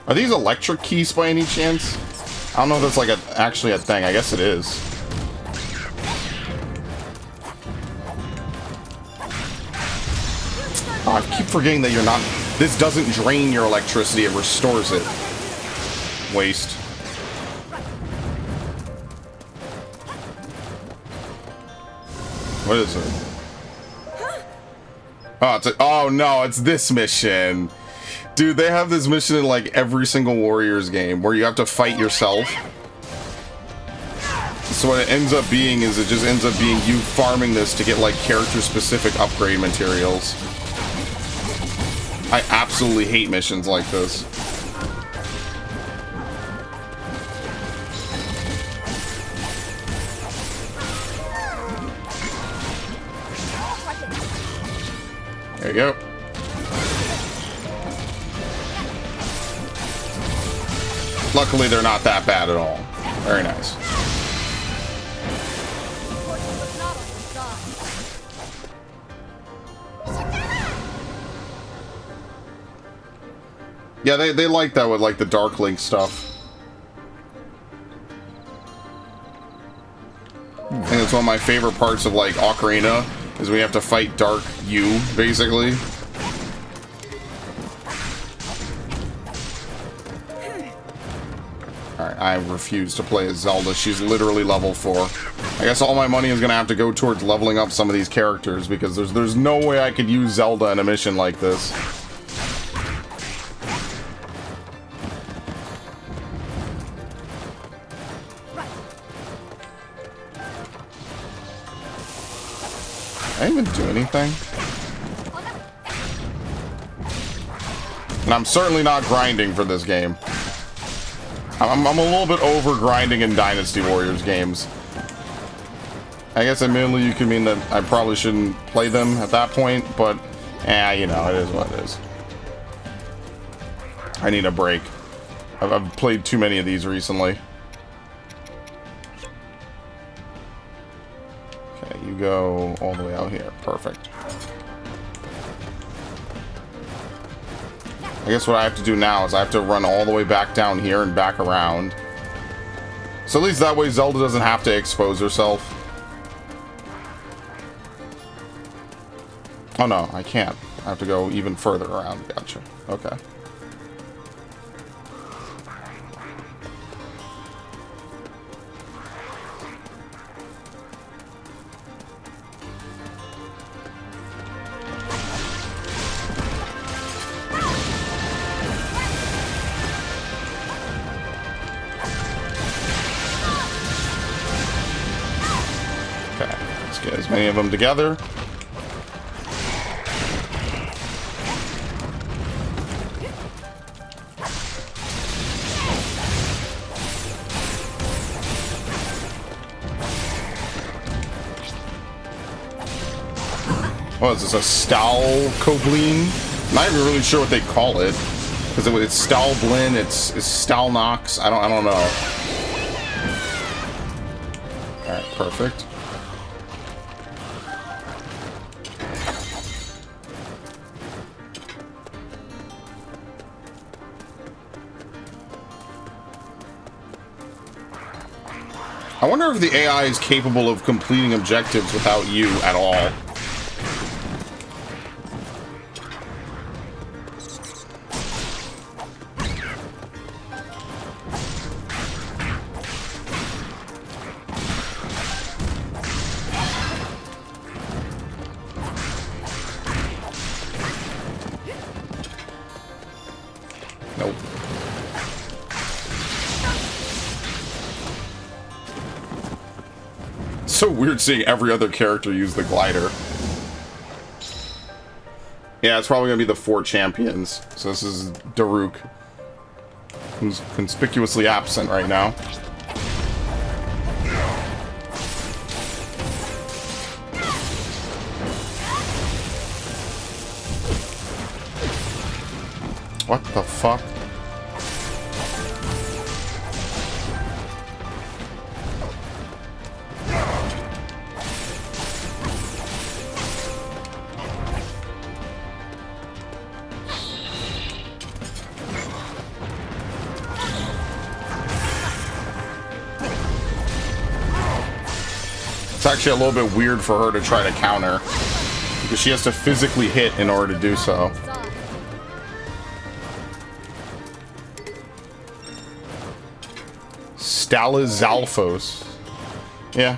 S1: Are these electric keys by any chance? I don't know if that's like actually a thing. I guess it is. Oh, I keep forgetting that you're not... This doesn't drain your electricity, it restores it. Waste. What is it? Oh, oh no, it's this mission. Dude, they have this mission in like every single Warriors game where you have to fight yourself. So what it ends up being is it just ends up being you farming this to get like character-specific upgrade materials. I absolutely hate missions like this. There you go. Luckily, they're not that bad at all. Very nice. Yeah, they like that with like the Dark Link stuff. I think that's one of my favorite parts of like Ocarina is we have to fight Dark You, basically. Alright, I refuse to play as Zelda. She's literally level 4. I guess all my money is gonna have to go towards leveling up some of these characters because there's no way I could use Zelda in a mission like this. I didn't even do anything. And I'm certainly not grinding for this game. I'm a little bit over grinding in Dynasty Warriors games. I guess admittedly you could mean that I probably shouldn't play them at that point, but you know, it is what it is. I need a break. I've played too many of these recently. Okay, you go all the way out here. Perfect. I guess what I have to do now is I have to run all the way back down here and back around. So at least that way Zelda doesn't have to expose herself. Oh no, I can't. I have to go even further around. Gotcha. Okay. As many of them together. What is this, a Stalkoblin? Not even really sure what they call it. Because it's Stalblin, it's Stalnox, I don't know. Alright, perfect. I wonder if the AI is capable of completing objectives without you at all. Nope. It's so weird seeing every other character use the glider. Yeah, it's probably gonna be the 4 champions. So this is Daruk, who's conspicuously absent right now. What the fuck? It's actually a little bit weird for her to try to counter, because she has to physically hit in order to do so. Stalizalphos. Yeah.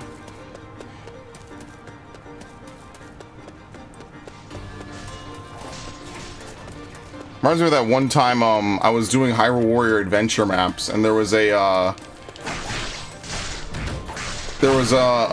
S1: Reminds me of that one time I was doing Hyrule Warrior adventure maps, and there was a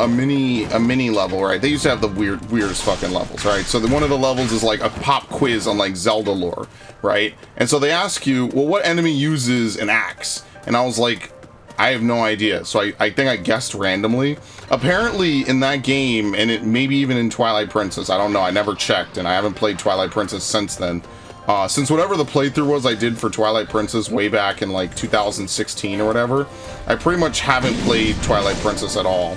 S1: mini level, right? They used to have the weirdest fucking levels, right? So one of the levels is like a pop quiz on like Zelda lore, right? And so they ask you, well, what enemy uses an axe? And I was like, I have no idea. So I think I guessed randomly. Apparently in that game, and it maybe even in Twilight Princess, I don't know, I never checked, and I haven't played Twilight Princess since then. Since whatever the playthrough was I did for Twilight Princess way back in like 2016 or whatever, I pretty much haven't played Twilight Princess at all.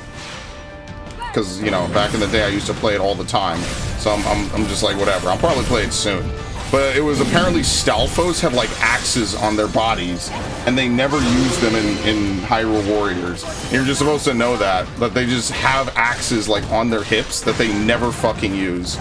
S1: Because, you know, back in the day I used to play it all the time. So I'm just like, whatever, I'll probably play it soon. But it was apparently Stalfos have like axes on their bodies, and they never use them in Hyrule Warriors. And you're just supposed to know that they just have axes like on their hips that they never fucking use.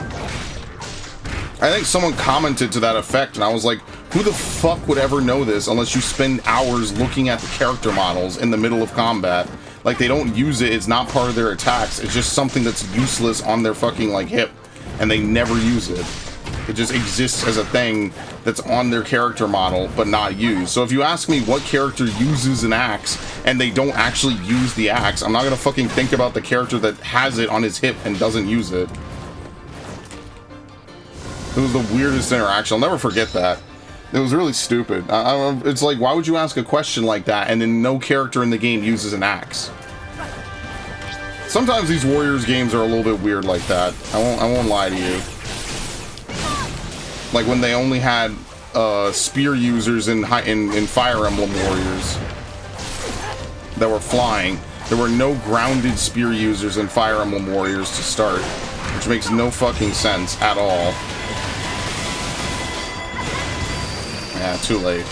S1: I think someone commented to that effect, and I was like, who the fuck would ever know this unless you spend hours looking at the character models in the middle of combat? Like, they don't use it, it's not part of their attacks, it's just something that's useless on their fucking, like, hip, and they never use it. It just exists as a thing that's on their character model, but not used. So if you ask me what character uses an axe, and they don't actually use the axe, I'm not gonna fucking think about the character that has it on his hip and doesn't use it. It was the weirdest interaction. I'll never forget that. It was really stupid. It's like, why would you ask a question like that and then no character in the game uses an axe? Sometimes these Warriors games are a little bit weird like that. I won't lie to you. Like when they only had spear users in Fire Emblem Warriors that were flying. There were no grounded spear users in Fire Emblem Warriors to start, which makes no fucking sense at all. Yeah, too late.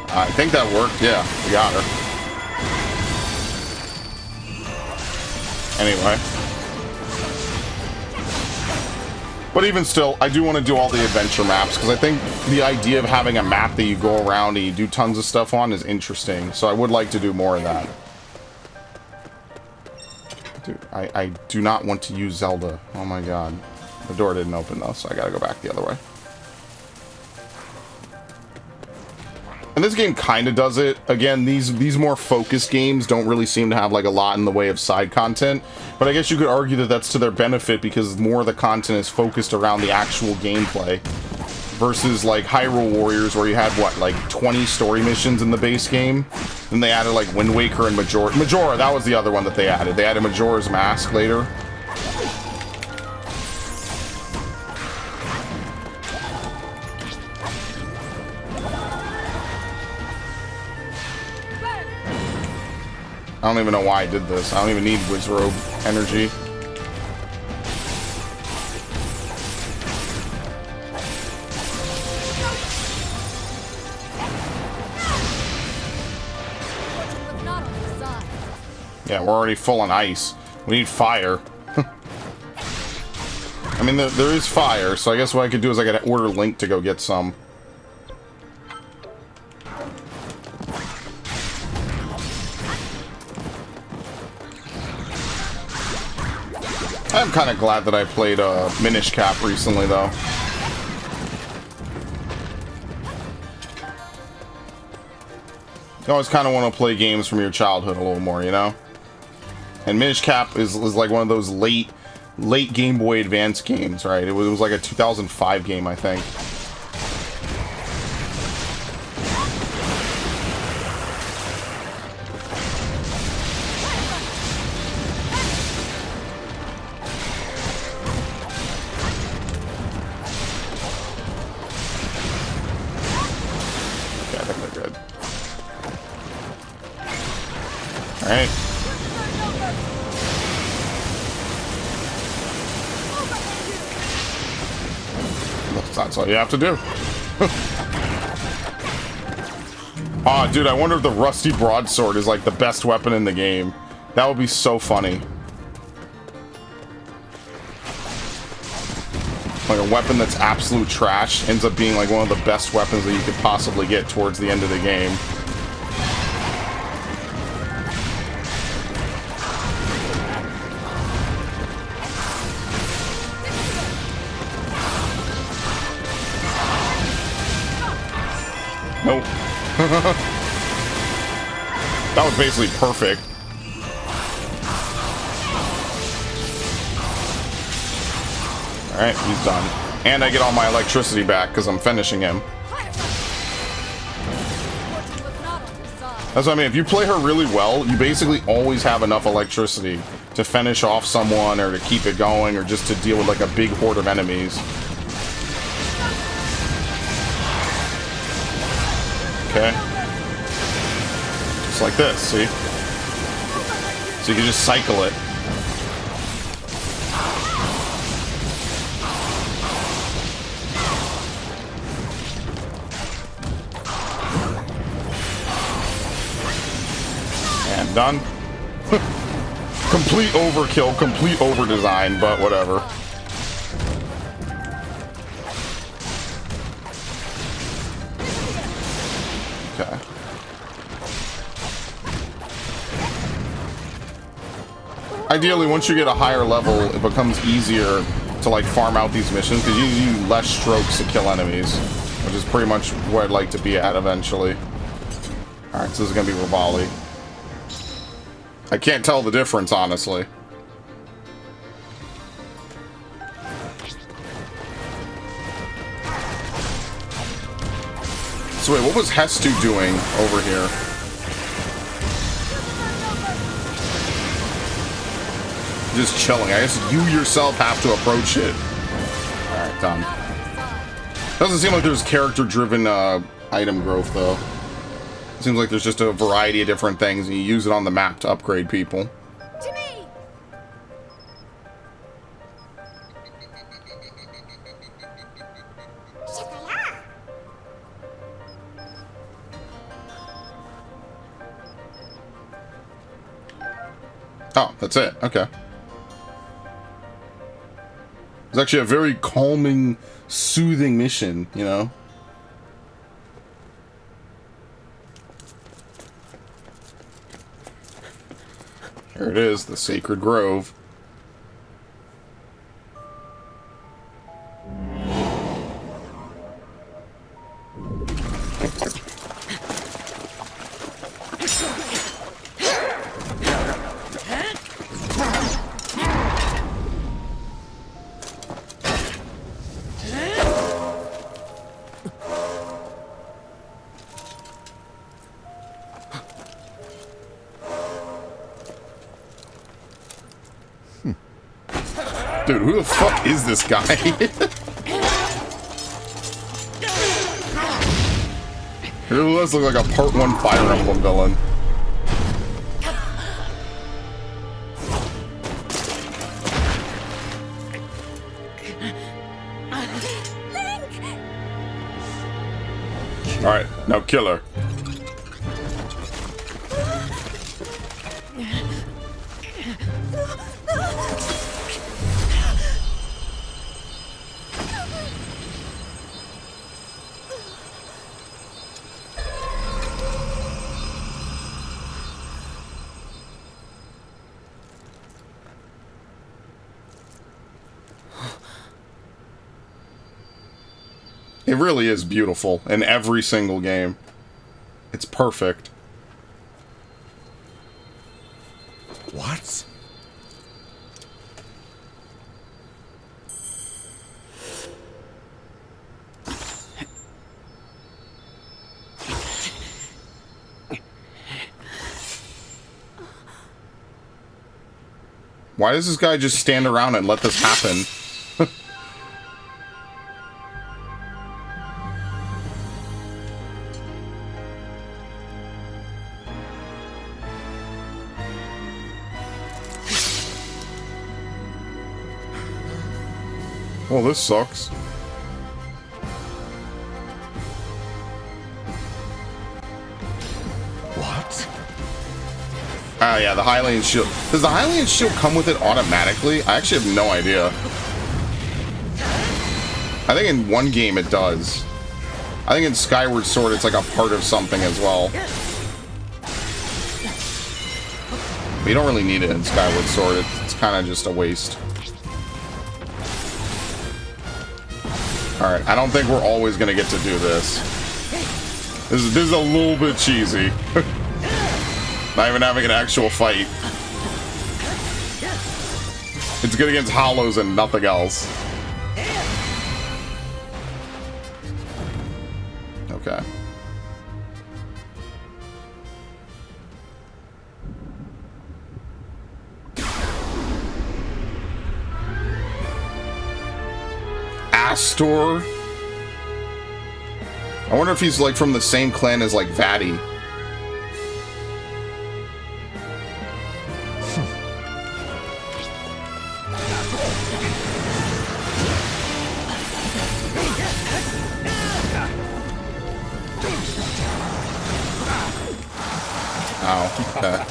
S1: I think that worked. Yeah, we got her. Anyway. But even still, I do want to do all the adventure maps, because I think the idea of having a map that you go around and you do tons of stuff on is interesting. So I would like to do more of that. Dude, I do not want to use Zelda. Oh my god. The door didn't open though, so I gotta go back the other way. And this game kind of does it. Again, these more focused games don't really seem to have like a lot in the way of side content. But I guess you could argue that that's to their benefit, because more of the content is focused around the actual gameplay. Versus like Hyrule Warriors, where you had what, like 20 story missions in the base game? Then they added like Wind Waker and Majora, that was the other one that they added. They added Majora's Mask later. I don't even know why I did this. I don't even need Wizrobe energy.
S8: not on your side.
S1: Yeah, we're already full on ice. We need fire. I mean, there is fire, so I guess what I could do is I could order Link to go get some. I'm kind of glad that I played Minish Cap recently, though. You always kind of want to play games from your childhood a little more, you know? And Minish Cap is like one of those late Game Boy Advance games, right? It was like a 2005 game, I think. Okay, I think they're good. Alright. That's all you have to do. Aw, dude, I wonder if the rusty broadsword is like the best weapon in the game. That would be so funny. Like a weapon that's absolute trash ends up being like one of the best weapons that you could possibly get towards the end of the game. Nope. That was basically perfect. Alright, he's done. And I get all my electricity back because I'm finishing him. That's what I mean. If you play her really well, you basically always have enough electricity to finish off someone or to keep it going or just to deal with like a big horde of enemies. Okay. Just like this, see? So you can just cycle it. And done. Complete overkill, complete overdesign, but whatever. Okay. Ideally, once you get a higher level, it becomes easier to like farm out these missions because you use less strokes to kill enemies, which is pretty much where I'd like to be at eventually. Alright, so this is gonna be Rivali. I can't tell the difference, honestly. So wait, what was Hestu doing over here? Just chilling. I guess you yourself have to approach it. Alright, done. Doesn't seem like there's character-driven item growth, though. Seems like there's just a variety of different things, and you use it on the map to upgrade people.
S2: To me!
S1: Oh, that's it. Okay. It's actually a very calming, soothing mission, you know? Here it is, the Sacred Grove. Dude, who the fuck is this guy? He really does look like a Part 1 Fire Emblem villain. Alright, now kill her. It really is beautiful in every single game. It's perfect.
S6: What?
S1: Why does this guy just stand around and let this happen? Well, this sucks.
S6: What?
S1: Ah, yeah, the Hylian shield. Does the Hylian shield come with it automatically? I actually have no idea. I think in one game it does. I think in Skyward Sword it's like a part of something as well. But you don't really need it in Skyward Sword. It's kind of just a waste. Alright, I don't think we're always going to get to do this. This is a little bit cheesy. Not even having an actual fight. It's good against hollows and nothing else. Okay. Astor? I wonder if he's like from the same clan as like Vati. Oh, okay.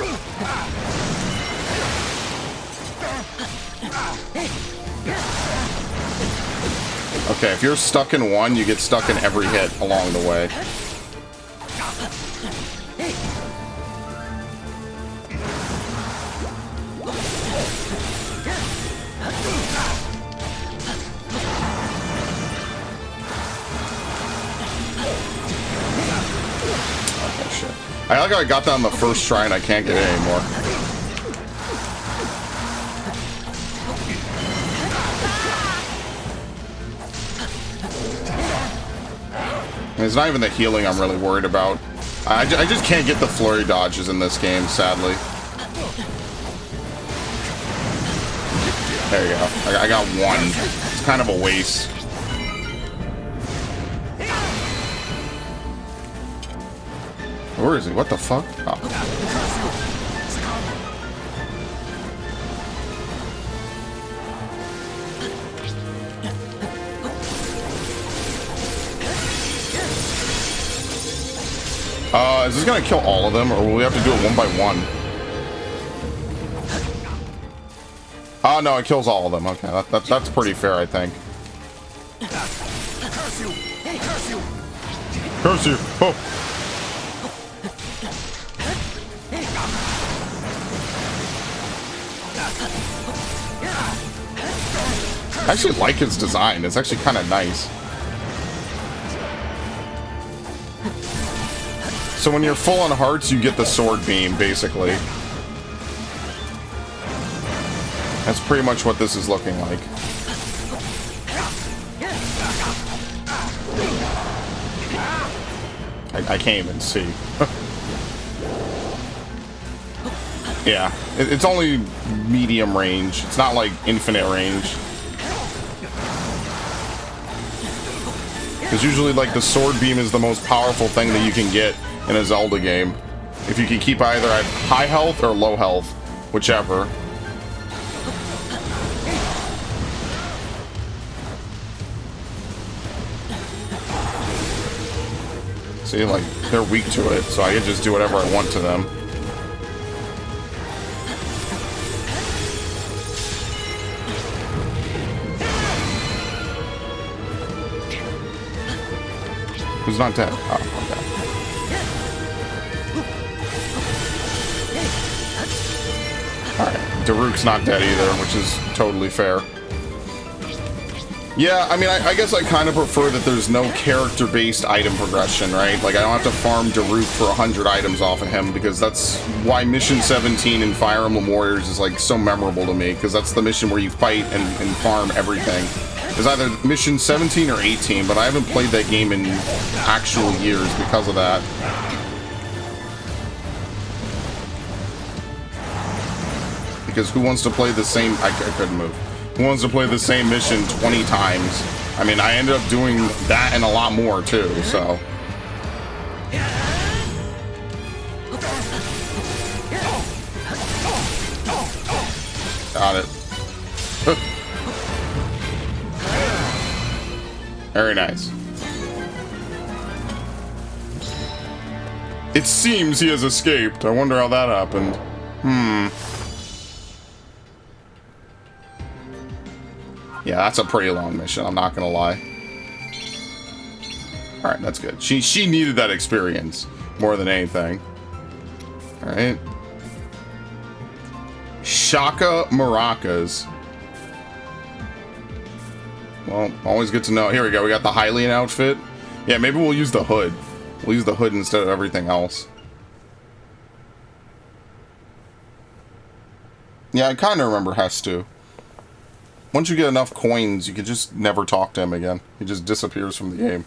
S1: Okay, if you're stuck in one, you get stuck in every hit along the way. Okay, shit. I like how I got that on the first try and I can't get it anymore. It's not even the healing I'm really worried about. I just can't get the flurry dodges in this game, sadly. There you go. I got one. It's kind of a waste. Where is he? What the fuck? Oh. Is this gonna kill all of them, or will we have to do it one by one? Oh, no, it kills all of them. Okay, that's pretty fair, I think.
S5: Curse you! Curse you!
S1: Curse you! Oh! I actually like his design. It's actually kind of nice. So when you're full on hearts, you get the sword beam, basically. That's pretty much what this is looking like. I can't even see. Yeah, it's only medium range. It's not like infinite range. Because usually, like, the sword beam is the most powerful thing that you can get in a Zelda game. If you can keep either at high health or low health, whichever. See, like, they're weak to it, so I can just do whatever I want to them. Who's not dead? Oh, okay. Alright, Daruk's not dead either, which is totally fair. Yeah, I mean, I guess I kind of prefer that there's no character-based item progression, right? Like, I don't have to farm Daruk for 100 items off of him, because that's why Mission 17 in Fire Emblem Warriors is, like, so memorable to me, because that's the mission where you fight and farm everything. It's either Mission 17 or 18, but I haven't played that game in actual years because of that. Because who wants to play the same... I couldn't move. Who wants to play the same mission 20 times? I mean, I ended up doing that and a lot more, too, so... Got it. Very nice. It seems he has escaped. I wonder how that happened. Yeah, that's a pretty long mission, I'm not gonna lie. Alright, that's good. She needed that experience more than anything. Alright. Shaka Maracas. Well, always good to know. Here we go, we got the Hylian outfit. Yeah, maybe we'll use the hood. We'll use the hood instead of everything else. Yeah, I kind of remember Hestu. Once you get enough coins, you can just never talk to him again. He just disappears from the game.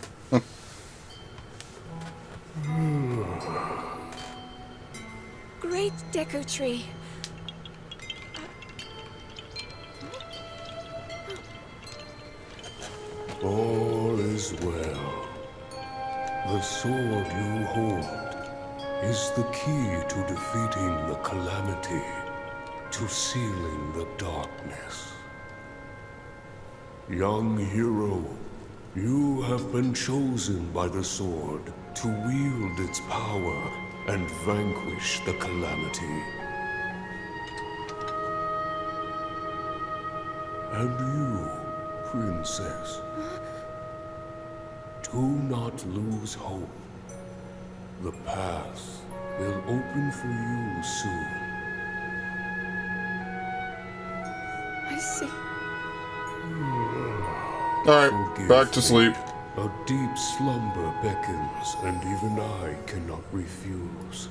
S4: Great Deku Tree.
S11: All is well. The sword you hold is the key to defeating the Calamity, to sealing the darkness. Young hero, you have been chosen by the sword to wield its power and vanquish the Calamity. And you, Princess, do not lose hope. The path will open for you soon.
S4: I see.
S1: Alright, back to sleep.
S11: A deep slumber beckons, and even I cannot refuse.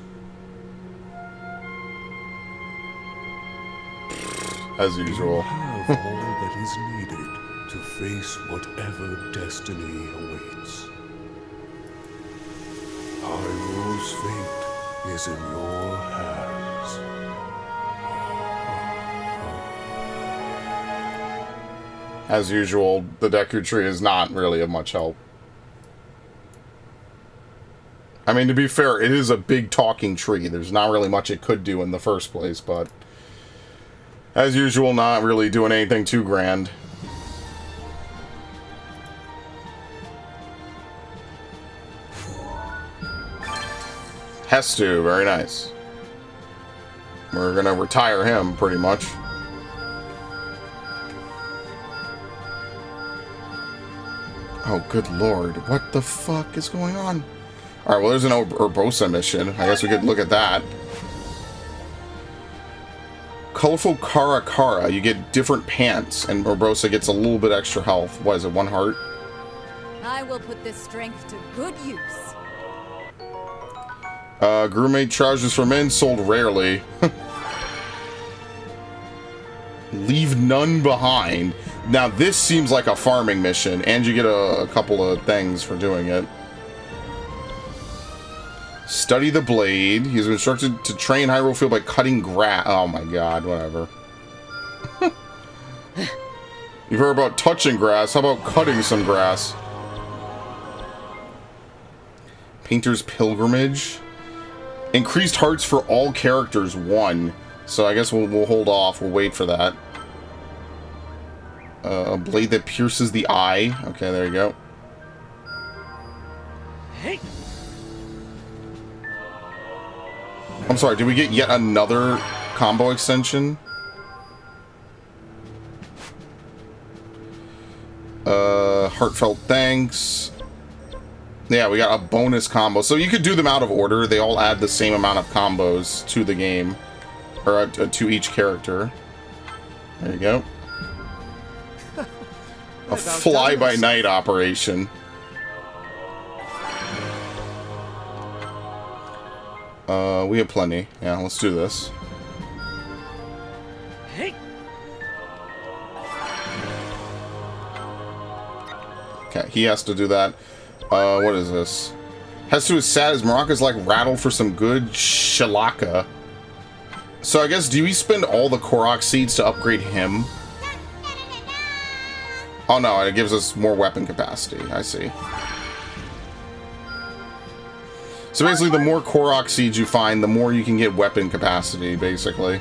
S1: As usual.
S11: You have all that is needed to face whatever destiny awaits. Hyrule's fate is in your hands.
S1: As usual, the Deku Tree is not really of much help. I mean, to be fair, it is a big talking tree. There's not really much it could do in the first place, but... as usual, not really doing anything too grand. Hestu, very nice. We're gonna retire him, pretty much. Oh, good lord. What the fuck is going on? Alright, well, there's an Urbosa mission. I guess we could look at that. Colorful Kara Kara. You get different pants, and Urbosa gets a little bit extra health. What is it, 1 heart?
S8: I will put this strength to good use.
S1: Groom-made trousers for men sold rarely. Leave none behind. Now, this seems like a farming mission, and you get a couple of things for doing it. Study the blade. He's instructed to train Hyrule Field by cutting grass. Oh my god, whatever. You've heard about touching grass. How about cutting some grass? Painter's Pilgrimage. Increased hearts for all characters, 1. So I guess we'll hold off. We'll wait for that. A blade that pierces the eye. Okay, there you go.
S7: Hey.
S1: I'm sorry, did we get yet another combo extension? Heartfelt thanks. Yeah, we got a bonus combo. So you could do them out of order. They all add the same amount of combos to the game. Or to each character. There you go. A fly-by-night operation. We have plenty. Yeah, let's do this. Okay, he has to do that. What is this? Has to is sad as Maraka's like rattled for some good shalaka. So I guess, do we spend all the Korok seeds to upgrade him? Oh no, it gives us more weapon capacity. I see. So basically, the more Korok seeds you find, the more you can get weapon capacity, basically.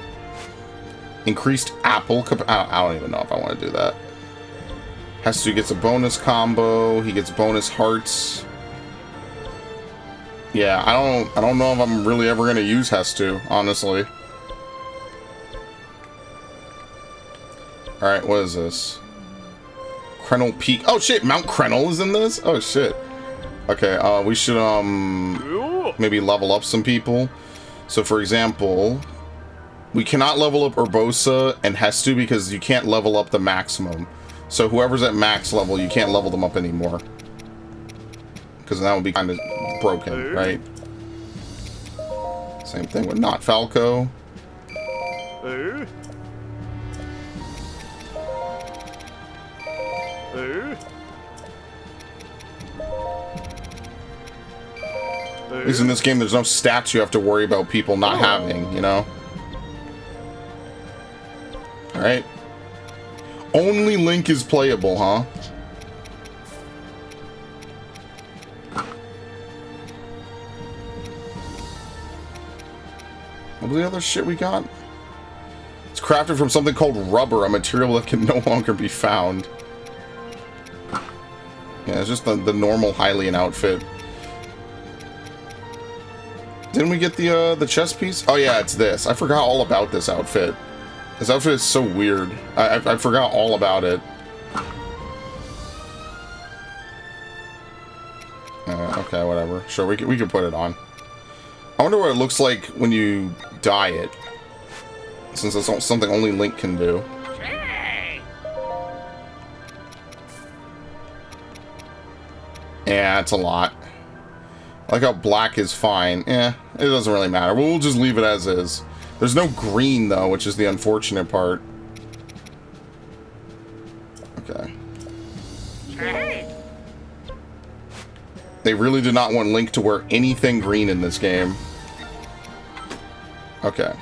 S1: Increased apple I don't even know if I want to do that. Hestu gets a bonus combo. He gets bonus hearts. Yeah, I don't know if I'm really ever going to use Hestu, honestly. Alright, what is this? Krenel Peak. Oh shit, Mount Krenel is in this? Oh shit. Okay, we should maybe level up some people. So for example, we cannot level up Urbosa and Hestu because you can't level up the maximum. So whoever's at max level, you can't level them up anymore. Because that would be kind of broken, right? Same thing with Not Falco. At least in this game, there's no stats you have to worry about people not having, you know? Alright. Only Link is playable, huh? What was the other shit we got? It's crafted from something called rubber, a material that can no longer be found. Yeah, it's just the normal Hylian outfit. Didn't we get the chest piece? Oh yeah, it's this. I forgot all about this outfit. This outfit is so weird. I forgot all about it. Okay, whatever. Sure, we can put it on. I wonder what it looks like when you dye it. Since it's something only Link can do. Yeah, it's a lot. I like how black is fine. Eh, it doesn't really matter. We'll just leave it as is. There's no green, though, which is the unfortunate part. Okay. They really did not want Link to wear anything green in this game. Okay.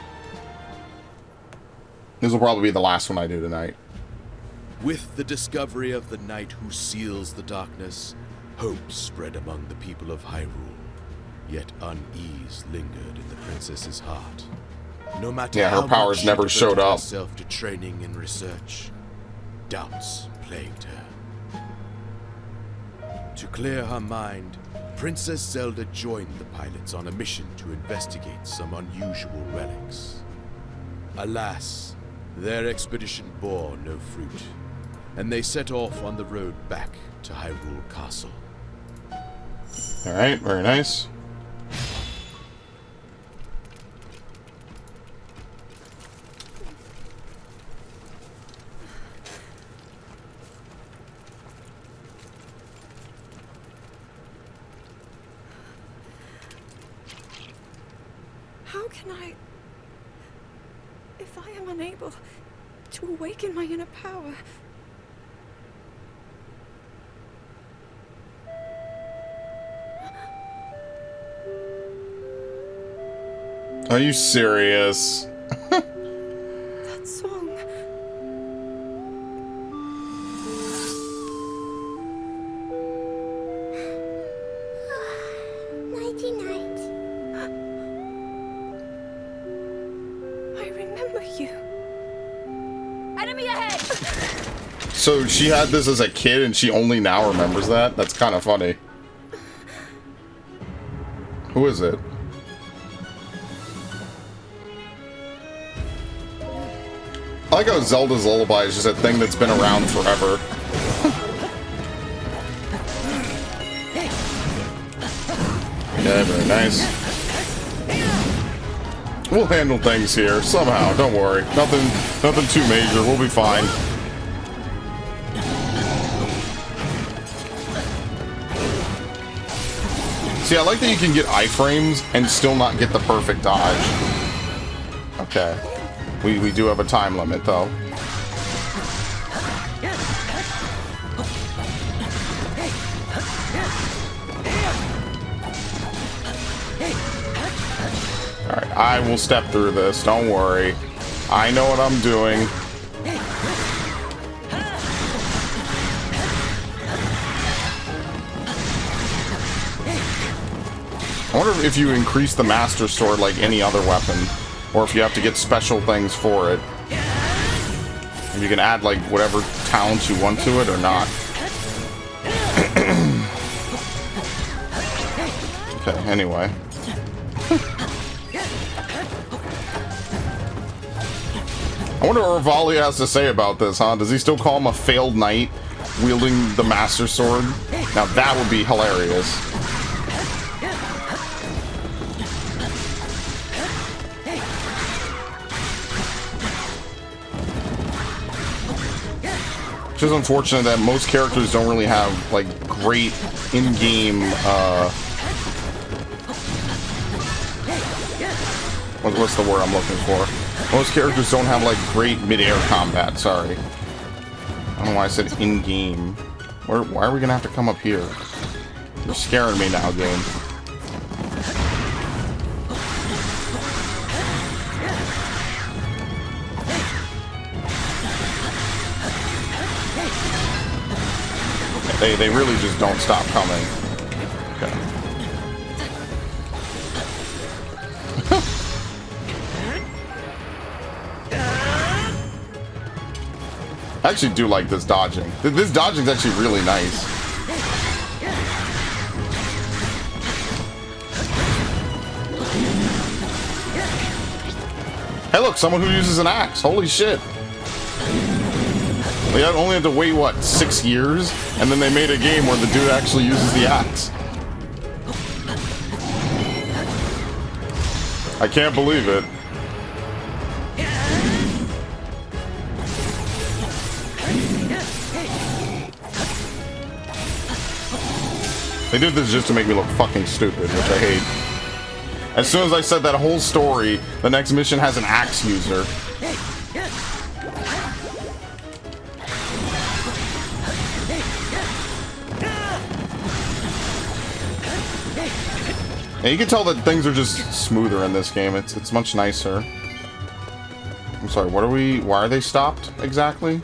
S1: This will probably be the last one I do tonight.
S3: With the discovery of the knight who seals the darkness, hope spread among the people of Hyrule. Yet unease lingered in the princess's heart. No matter
S1: her powers
S3: much
S1: never
S3: she
S1: showed
S3: devoted
S1: up.
S3: herself to training and research, doubts plagued her. To clear her mind, Princess Zelda joined the pilots on a mission to investigate some unusual relics. Alas, their expedition bore no fruit, and they set off on the road back to Hyrule Castle.
S1: Alright, very nice.
S4: How can I... If I am unable to awaken my inner power...
S1: Are you serious?
S4: That song...
S9: Nighty-night.
S4: I remember you.
S8: Enemy ahead!
S1: So she had this as a kid and she only now remembers that? That's kind of funny. Who is it? I like how Zelda's Lullaby is just a thing that's been around forever. Yeah, very nice. We'll handle things here, somehow, don't worry. Nothing too major, we'll be fine. See, I like that you can get iframes and still not get the perfect dodge. Okay. We do have a time limit, though. Alright, I will step through this. Don't worry. I know what I'm doing. I wonder if you increase the Master Sword like any other weapon, or if you have to get special things for it. If you can add like whatever talents you want to it or not. Okay, anyway. I wonder what Rivali has to say about this, huh? Does he still call him a failed knight wielding the Master Sword? Now that would be hilarious. It's just unfortunate that most characters don't really have like great in-game what's the word I'm looking for? Most characters don't have like great mid-air combat, sorry. I don't know why I said in-game. Why are we gonna have to come up here? You're scaring me now, game. They really just don't stop coming. Okay. I actually do like this dodging. This dodging is actually really nice. Hey look, someone who uses an axe. Holy shit. We only had to wait, what, 6 years? And then they made a game where the dude actually uses the axe. I can't believe it. They did this just to make me look fucking stupid, which I hate. As soon as I said that whole story, the next mission has an axe user. Yeah, you can tell that things are just smoother in this game. It's much nicer. I'm sorry, why are they stopped exactly?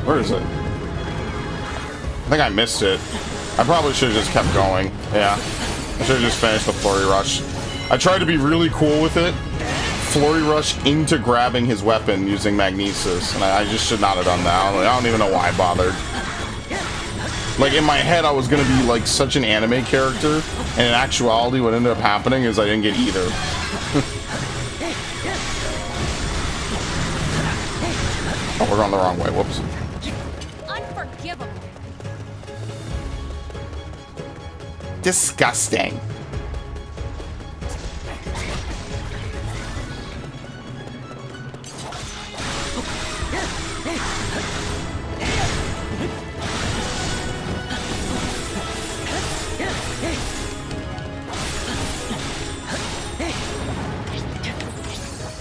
S1: Where is it? I think I missed it. I probably should have just kept going. Yeah. I should have just finished the Flurry Rush. I tried to be really cool with it. Flurry Rush into grabbing his weapon using Magnesis. And I just should not have done that. I don't even know why I bothered. Like, in my head, I was going to be, like, such an anime character. And in actuality, what ended up happening is I didn't get either. Oh, we're going the wrong way. Whoops.
S2: Unforgivable.
S1: Disgusting.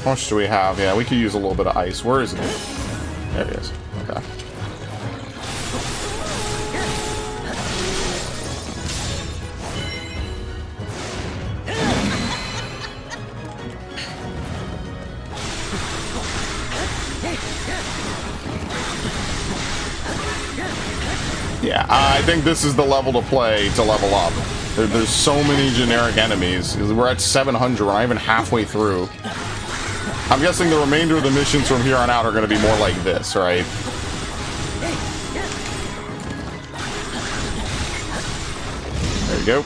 S1: How much do we have? Yeah, we could use a little bit of ice. Where is it? There it is. Okay. Yeah, I think this is the level to play to level up. There's so many generic enemies. We're at 700. We're not even halfway through. I'm guessing the remainder of the missions from here on out are going to be more like this, right? There you go.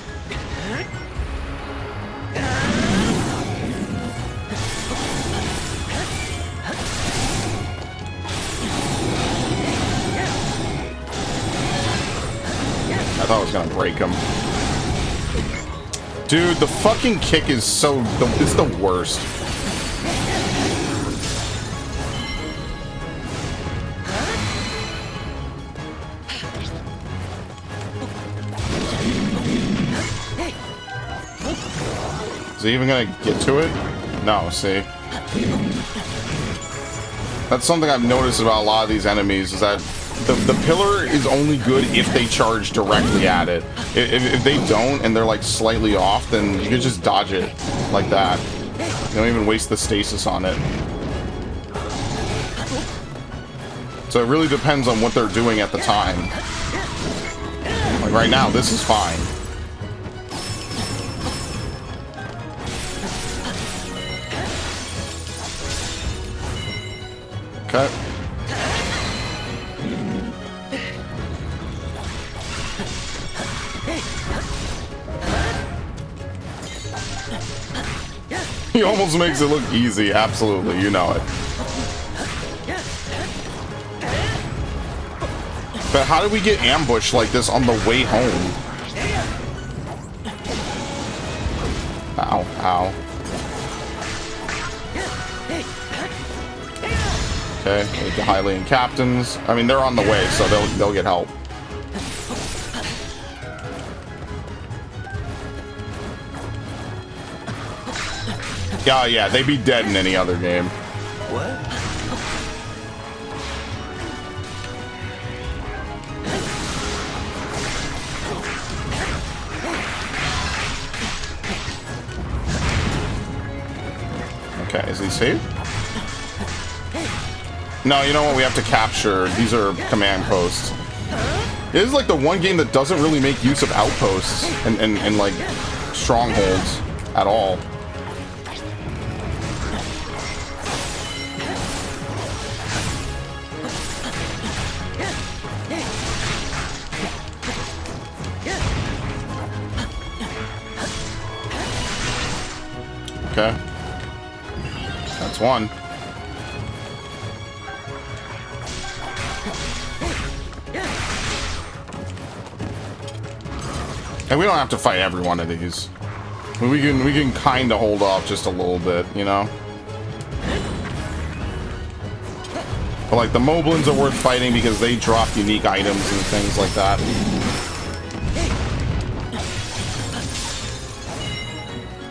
S1: I thought I was going to break him. Dude, the fucking kick is so... It's the worst. Is he even gonna get to it? No, see? That's something I've noticed about a lot of these enemies, is that the pillar is only good if they charge directly at it. If they don't, and they're like slightly off, then you can just dodge it like that. You don't even waste the stasis on it. So it really depends on what they're doing at the time. Like right now, this is fine. Okay. He almost makes it look easy, absolutely, you know it. But how did we get ambushed like this on the way home? Ow, ow. Okay, the Hylian captains. I mean, they're on the way, so they'll get help. Yeah, they'd be dead in any other game.
S12: What?
S1: Okay, is he safe? No, you know what? We have to capture. These are command posts. It is like the one game that doesn't really make use of outposts and like strongholds at all. Okay. That's one. And we don't have to fight every one of these. We can kind of hold off just a little bit, you know? But like the Moblins are worth fighting because they drop unique items and things like that.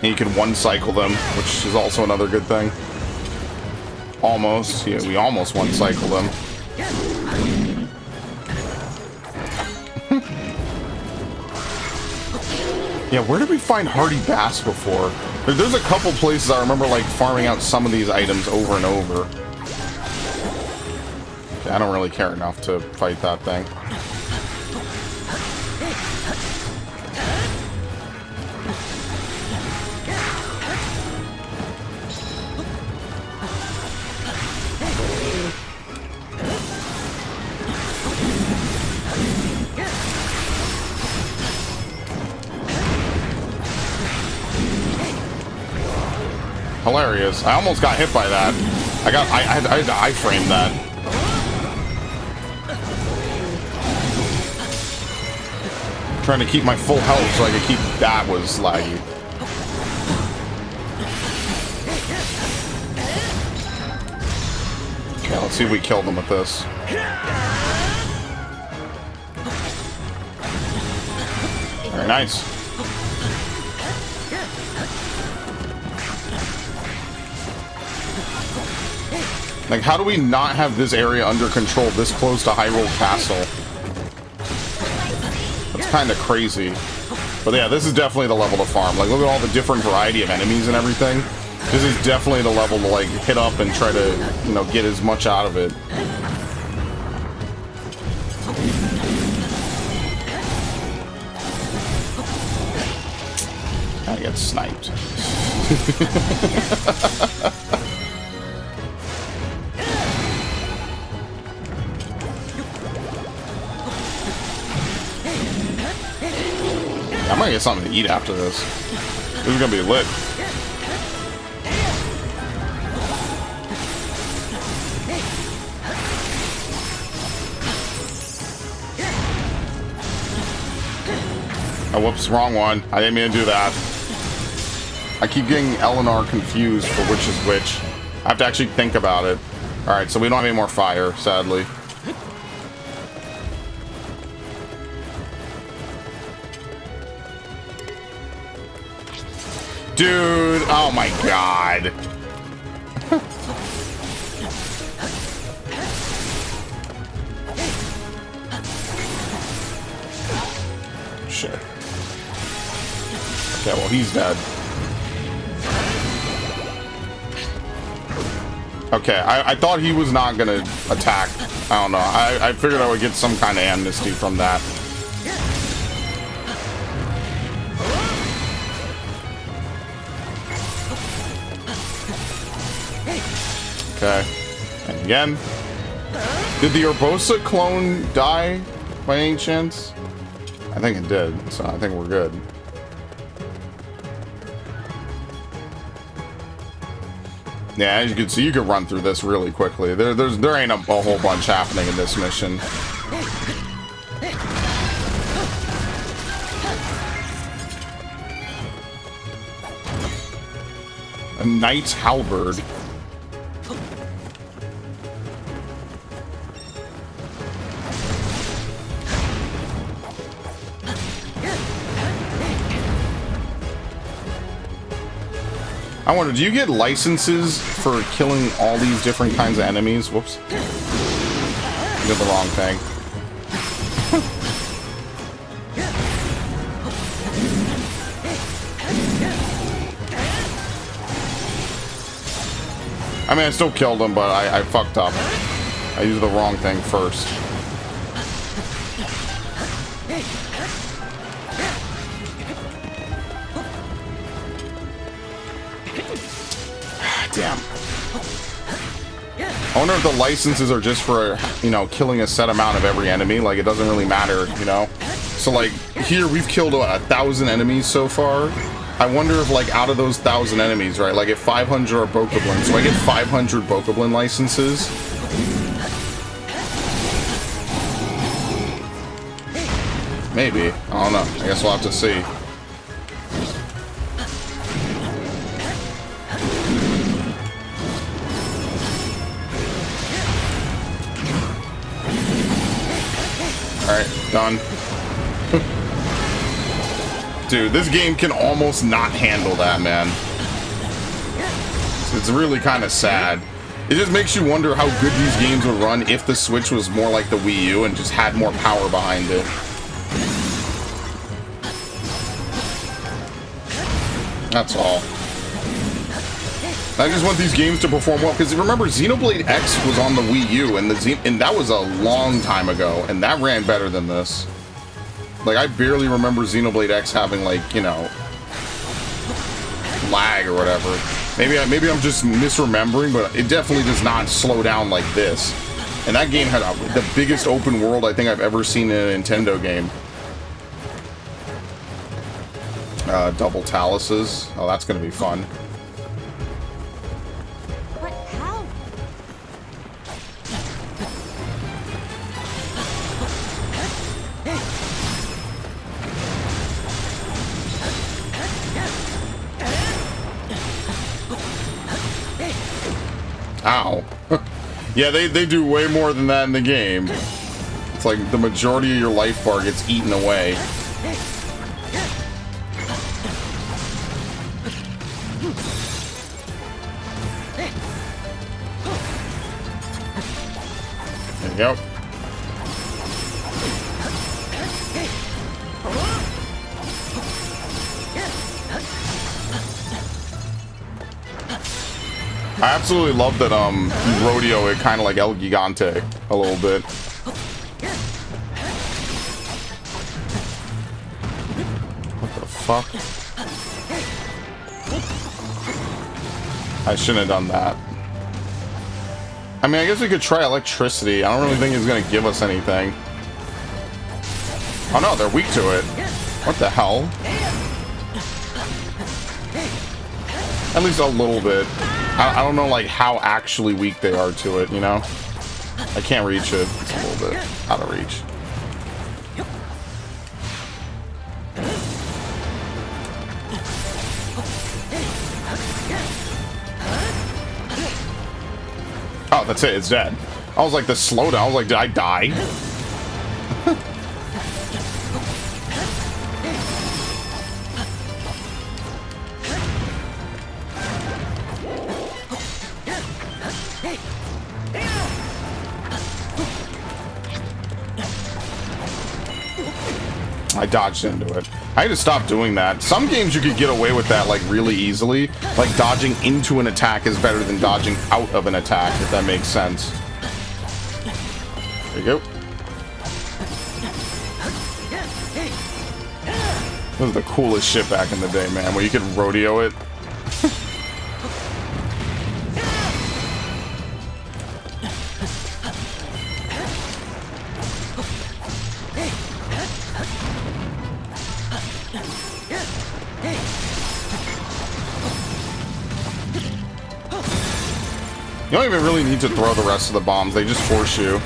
S1: And you can one-cycle them, which is also another good thing. Almost. Yeah, we almost one-cycle them. Yeah, where did we find Hardy Bass before? There's a couple places I remember like farming out some of these items over and over. Okay, I don't really care enough to fight that thing. Hilarious. I almost got hit by that. I had to iframe that. Trying to keep my full health so I could keep... That was laggy. Okay, let's see if we kill them with this. Very nice. Like, how do we not have this area under control this close to Hyrule Castle? That's kind of crazy. But yeah, this is definitely the level to farm. Like, look at all the different variety of enemies and everything. This is definitely the level to, like, hit up and try to, you know, get as much out of it. I get sniped. I'm gonna get something to eat after this. This is gonna be lit. Oh, whoops, wrong one. I didn't mean to do that. I keep getting Eleanor confused for which is which. I have to actually think about it. Alright, so we don't have any more fire, sadly. Dude, oh my god. Shit. Okay, well, he's dead. Okay, I thought he was not gonna attack. I don't know. I figured I would get some kind of amnesty from that. Okay. And again. Did the Urbosa clone die by any chance? I think it did, so I think we're good. Yeah, as you can see, you can run through this really quickly. There ain't a whole bunch happening in this mission. A knight's halberd. I wonder, do you get licenses for killing all these different kinds of enemies? Whoops. I did the wrong thing. I mean, I still killed him, but I fucked up. I used the wrong thing first. Damn. I wonder if the licenses are just for, you know, killing a set amount of every enemy. Like, it doesn't really matter, you know? So, like, here we've killed, what, 1,000 enemies so far? I wonder if, like, out of those 1,000 enemies, right? Like, if 500 are Bokoblin, so I get 500 Bokoblin licenses. Maybe. I don't know. I guess we'll have to see. Alright, done. Dude, this game can almost not handle that, man. It's really kind of sad. It just makes you wonder how good these games would run if the Switch was more like the Wii U and just had more power behind it. That's all. I just want these games to perform well, because remember, Xenoblade X was on the Wii U, and that was a long time ago, and that ran better than this. Like, I barely remember Xenoblade X having, like, you know, lag or whatever. Maybe I'm just misremembering, but it definitely does not slow down like this. And that game had the biggest open world I think I've ever seen in a Nintendo game. Double Taluses. Oh, that's gonna be fun.
S2: But how?
S1: Ow. Yeah, they do way more than that in the game. It's like the majority of your life bar gets eaten away. There you go. I absolutely love that you rodeo it kind of like El Gigante a little bit. What the fuck? I shouldn't have done that. I mean, I guess we could try electricity. I don't really think it's gonna give us anything. Oh no, they're weak to it. What the hell? At least a little bit. I don't know, like, how actually weak they are to it, you know? I can't reach it. It's a little bit out of reach. Oh, that's it. It's dead. I was like, the slowdown. I was like, did I die? I dodged into it. I had to stop doing that. Some games you could get away with that like really easily. Like dodging into an attack is better than dodging out of an attack, if that makes sense. There you go. This was the coolest shit back in the day, man, where you could rodeo it. You don't even really need to throw the rest of the bombs, they just force you.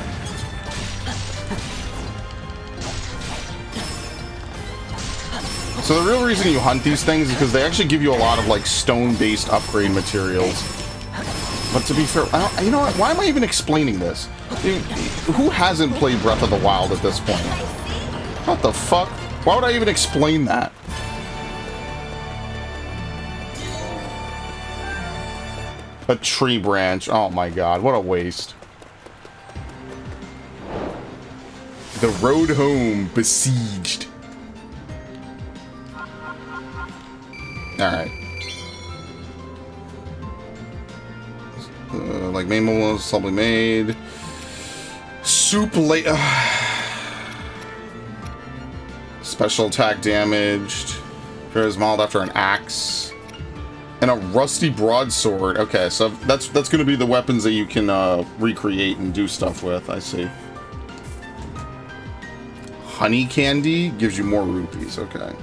S1: So the real reason you hunt these things is because they actually give you a lot of like stone-based upgrade materials. But to be fair, you know what? Why am I even explaining this? Who hasn't played Breath of the Wild at this point? What the fuck? Why would I even explain that? A tree branch. Oh my god, what a waste. The road home besieged. Alright. Like main was something made. Soup late. Special attack damaged. Is modeled after an axe. And a rusty broadsword. Okay, so that's going to be the weapons that you can recreate and do stuff with. I see. Honey candy gives you more rupees. Okay.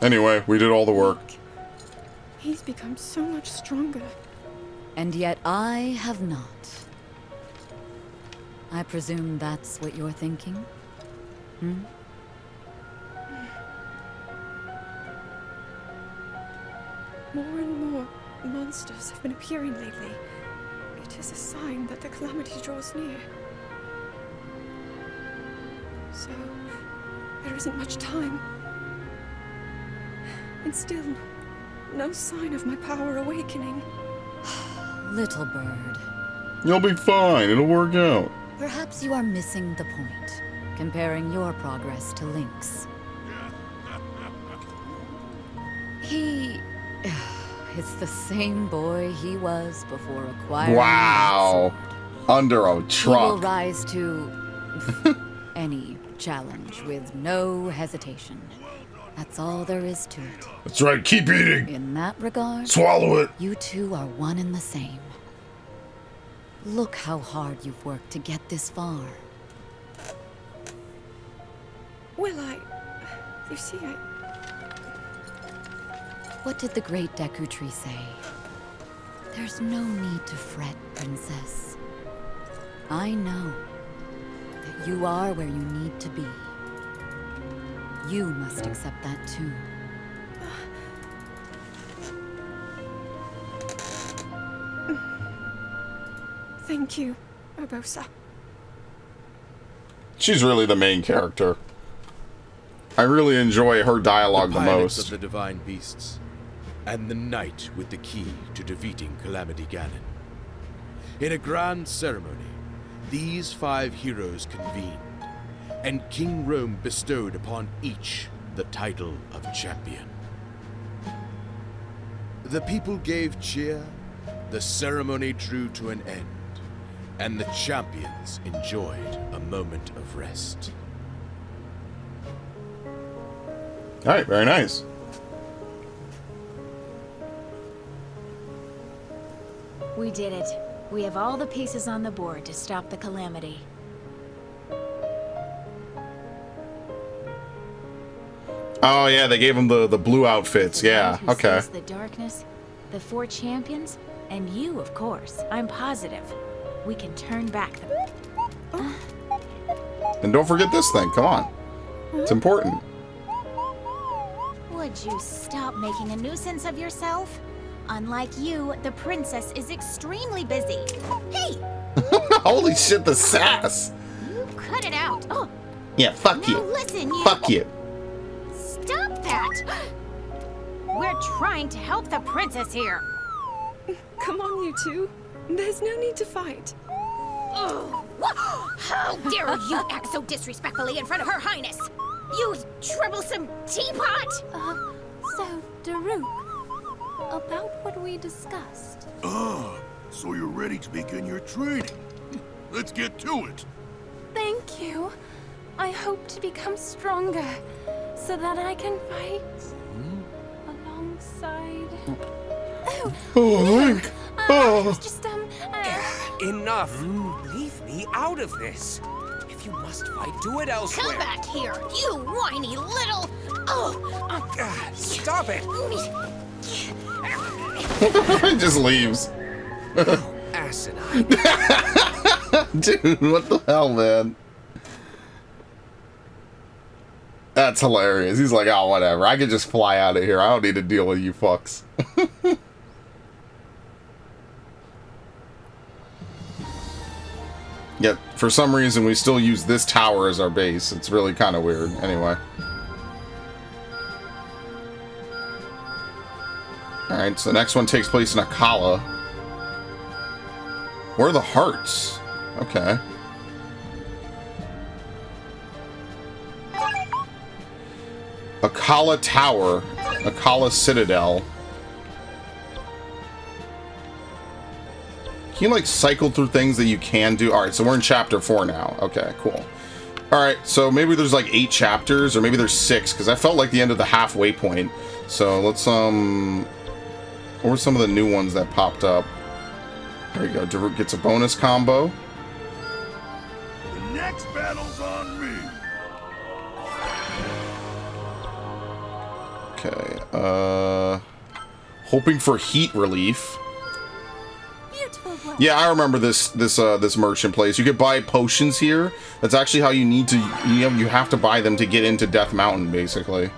S1: Anyway, we did all the work.
S4: He's become so much stronger.
S8: And yet I have not. I presume that's what you're thinking? Hmm?
S4: More and more monsters have been appearing lately. It is a sign that the Calamity draws near. So, there isn't much time. And still, no sign of my power awakening.
S8: Little bird.
S1: You'll be fine. It'll work out.
S8: Perhaps you are missing the point, comparing your progress to Link's. He... it's the same boy he was before acquiring...
S1: Wow! Under a truck.
S8: He will rise to any challenge with no hesitation. That's all there is to it.
S1: That's right, keep eating!
S8: In that regard...
S1: swallow it!
S8: You two are one and the same. Look how hard you've worked to get this far.
S4: Well, you see,
S8: What did the great Deku Tree say? There's no need to fret, princess. I know that you are where you need to be. You must accept that too.
S4: Thank you, Urbosa.
S1: She's really the main character. I really enjoy her dialogue the
S3: pilots
S1: most.
S3: of the divine beasts, and the knight with the key to defeating Calamity Ganon. In a grand ceremony, these 5 heroes convened, and King Rome bestowed upon each the title of champion. The people gave cheer, the ceremony drew to an end, and the champions enjoyed a moment of rest.
S1: Alright, very nice.
S12: We did it. We have all the pieces on the board to stop the Calamity.
S1: Oh yeah, they gave him the blue outfits. Yeah,
S12: Who
S1: okay.
S12: sees the darkness, the 4 champions, and you, of course. I'm positive. We can turn back the...
S1: And don't forget this thing. Come on. It's important.
S12: Would you stop making a nuisance of yourself? Unlike you, the princess is extremely busy. Hey!
S1: Holy shit, the sass!
S12: You cut it out. Oh,
S1: Yeah, fuck
S12: now
S1: you.
S12: listen, you.
S1: Fuck you.
S12: Stop that! We're trying to help the princess here.
S4: Come on, you two. There's no need to fight.
S12: Oh, how dare you act so disrespectfully in front of Her Highness! You troublesome teapot!
S2: So, Daruk, about what we discussed.
S5: Ah, so you're ready to begin your training. Let's get to it.
S2: Thank you. I hope to become stronger so that I can fight alongside.
S1: Link.
S2: I was just
S7: Enough! Leave me out of this. If you must fight, do it elsewhere.
S12: Come back here, you whiny little... Oh!
S7: Stop it!
S1: It just leaves.
S7: Asinine.
S1: Dude, what the hell, man? That's hilarious. He's like, oh, whatever. I can just fly out of here. I don't need to deal with you fucks. Yet, for some reason, we still use this tower as our base. It's really kind of weird. Anyway. Alright, so the next one takes place in Akala. Where are the hearts? Okay. Akala Tower. Akala Citadel. Can you, like, cycle through things that you can do? Alright, so we're in chapter 4 now. Okay, cool. Alright, so maybe there's, like, 8 chapters, or maybe there's 6, because I felt like the end of the halfway point. So, let's, what were some of the new ones that popped up? There you go. Daruk gets a bonus combo.
S5: The next battle's on me.
S1: Okay, hoping for heat relief.
S2: beautiful work.
S1: Yeah, I remember this merchant place. You could buy potions here. That's actually how you need to, you have to buy them to get into Death Mountain, basically.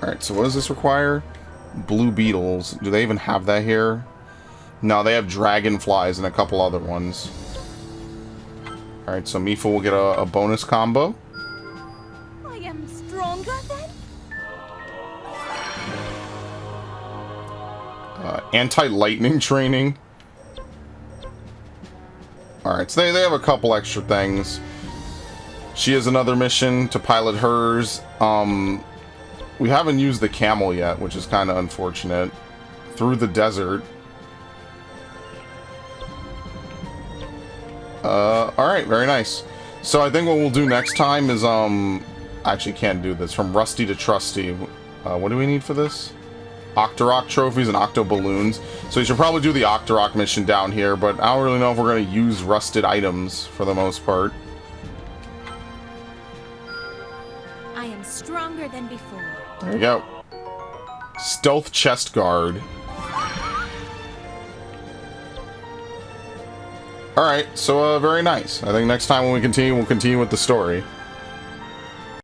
S1: Alright, so what does this require? Blue beetles. Do they even have that here? No, they have dragonflies and a couple other ones. Alright, so Mifa will get a bonus combo.
S2: I am stronger then?
S1: Anti-lightning training. Alright, so they have a couple extra things. She has another mission to pilot hers. We haven't used the camel yet, which is kind of unfortunate. Through the desert. Alright, very nice. So I think what we'll do next time is, I actually can't do this. From Rusty to Trusty. What do we need for this? Octorok trophies and Octo balloons. So you should probably do the Octorok mission down here, but I don't really know if we're going to use rusted items for the most part.
S12: I am stronger than before.
S1: There you go. Stealth chest guard. Alright, so very nice. I think next time when we continue, we'll continue with the story.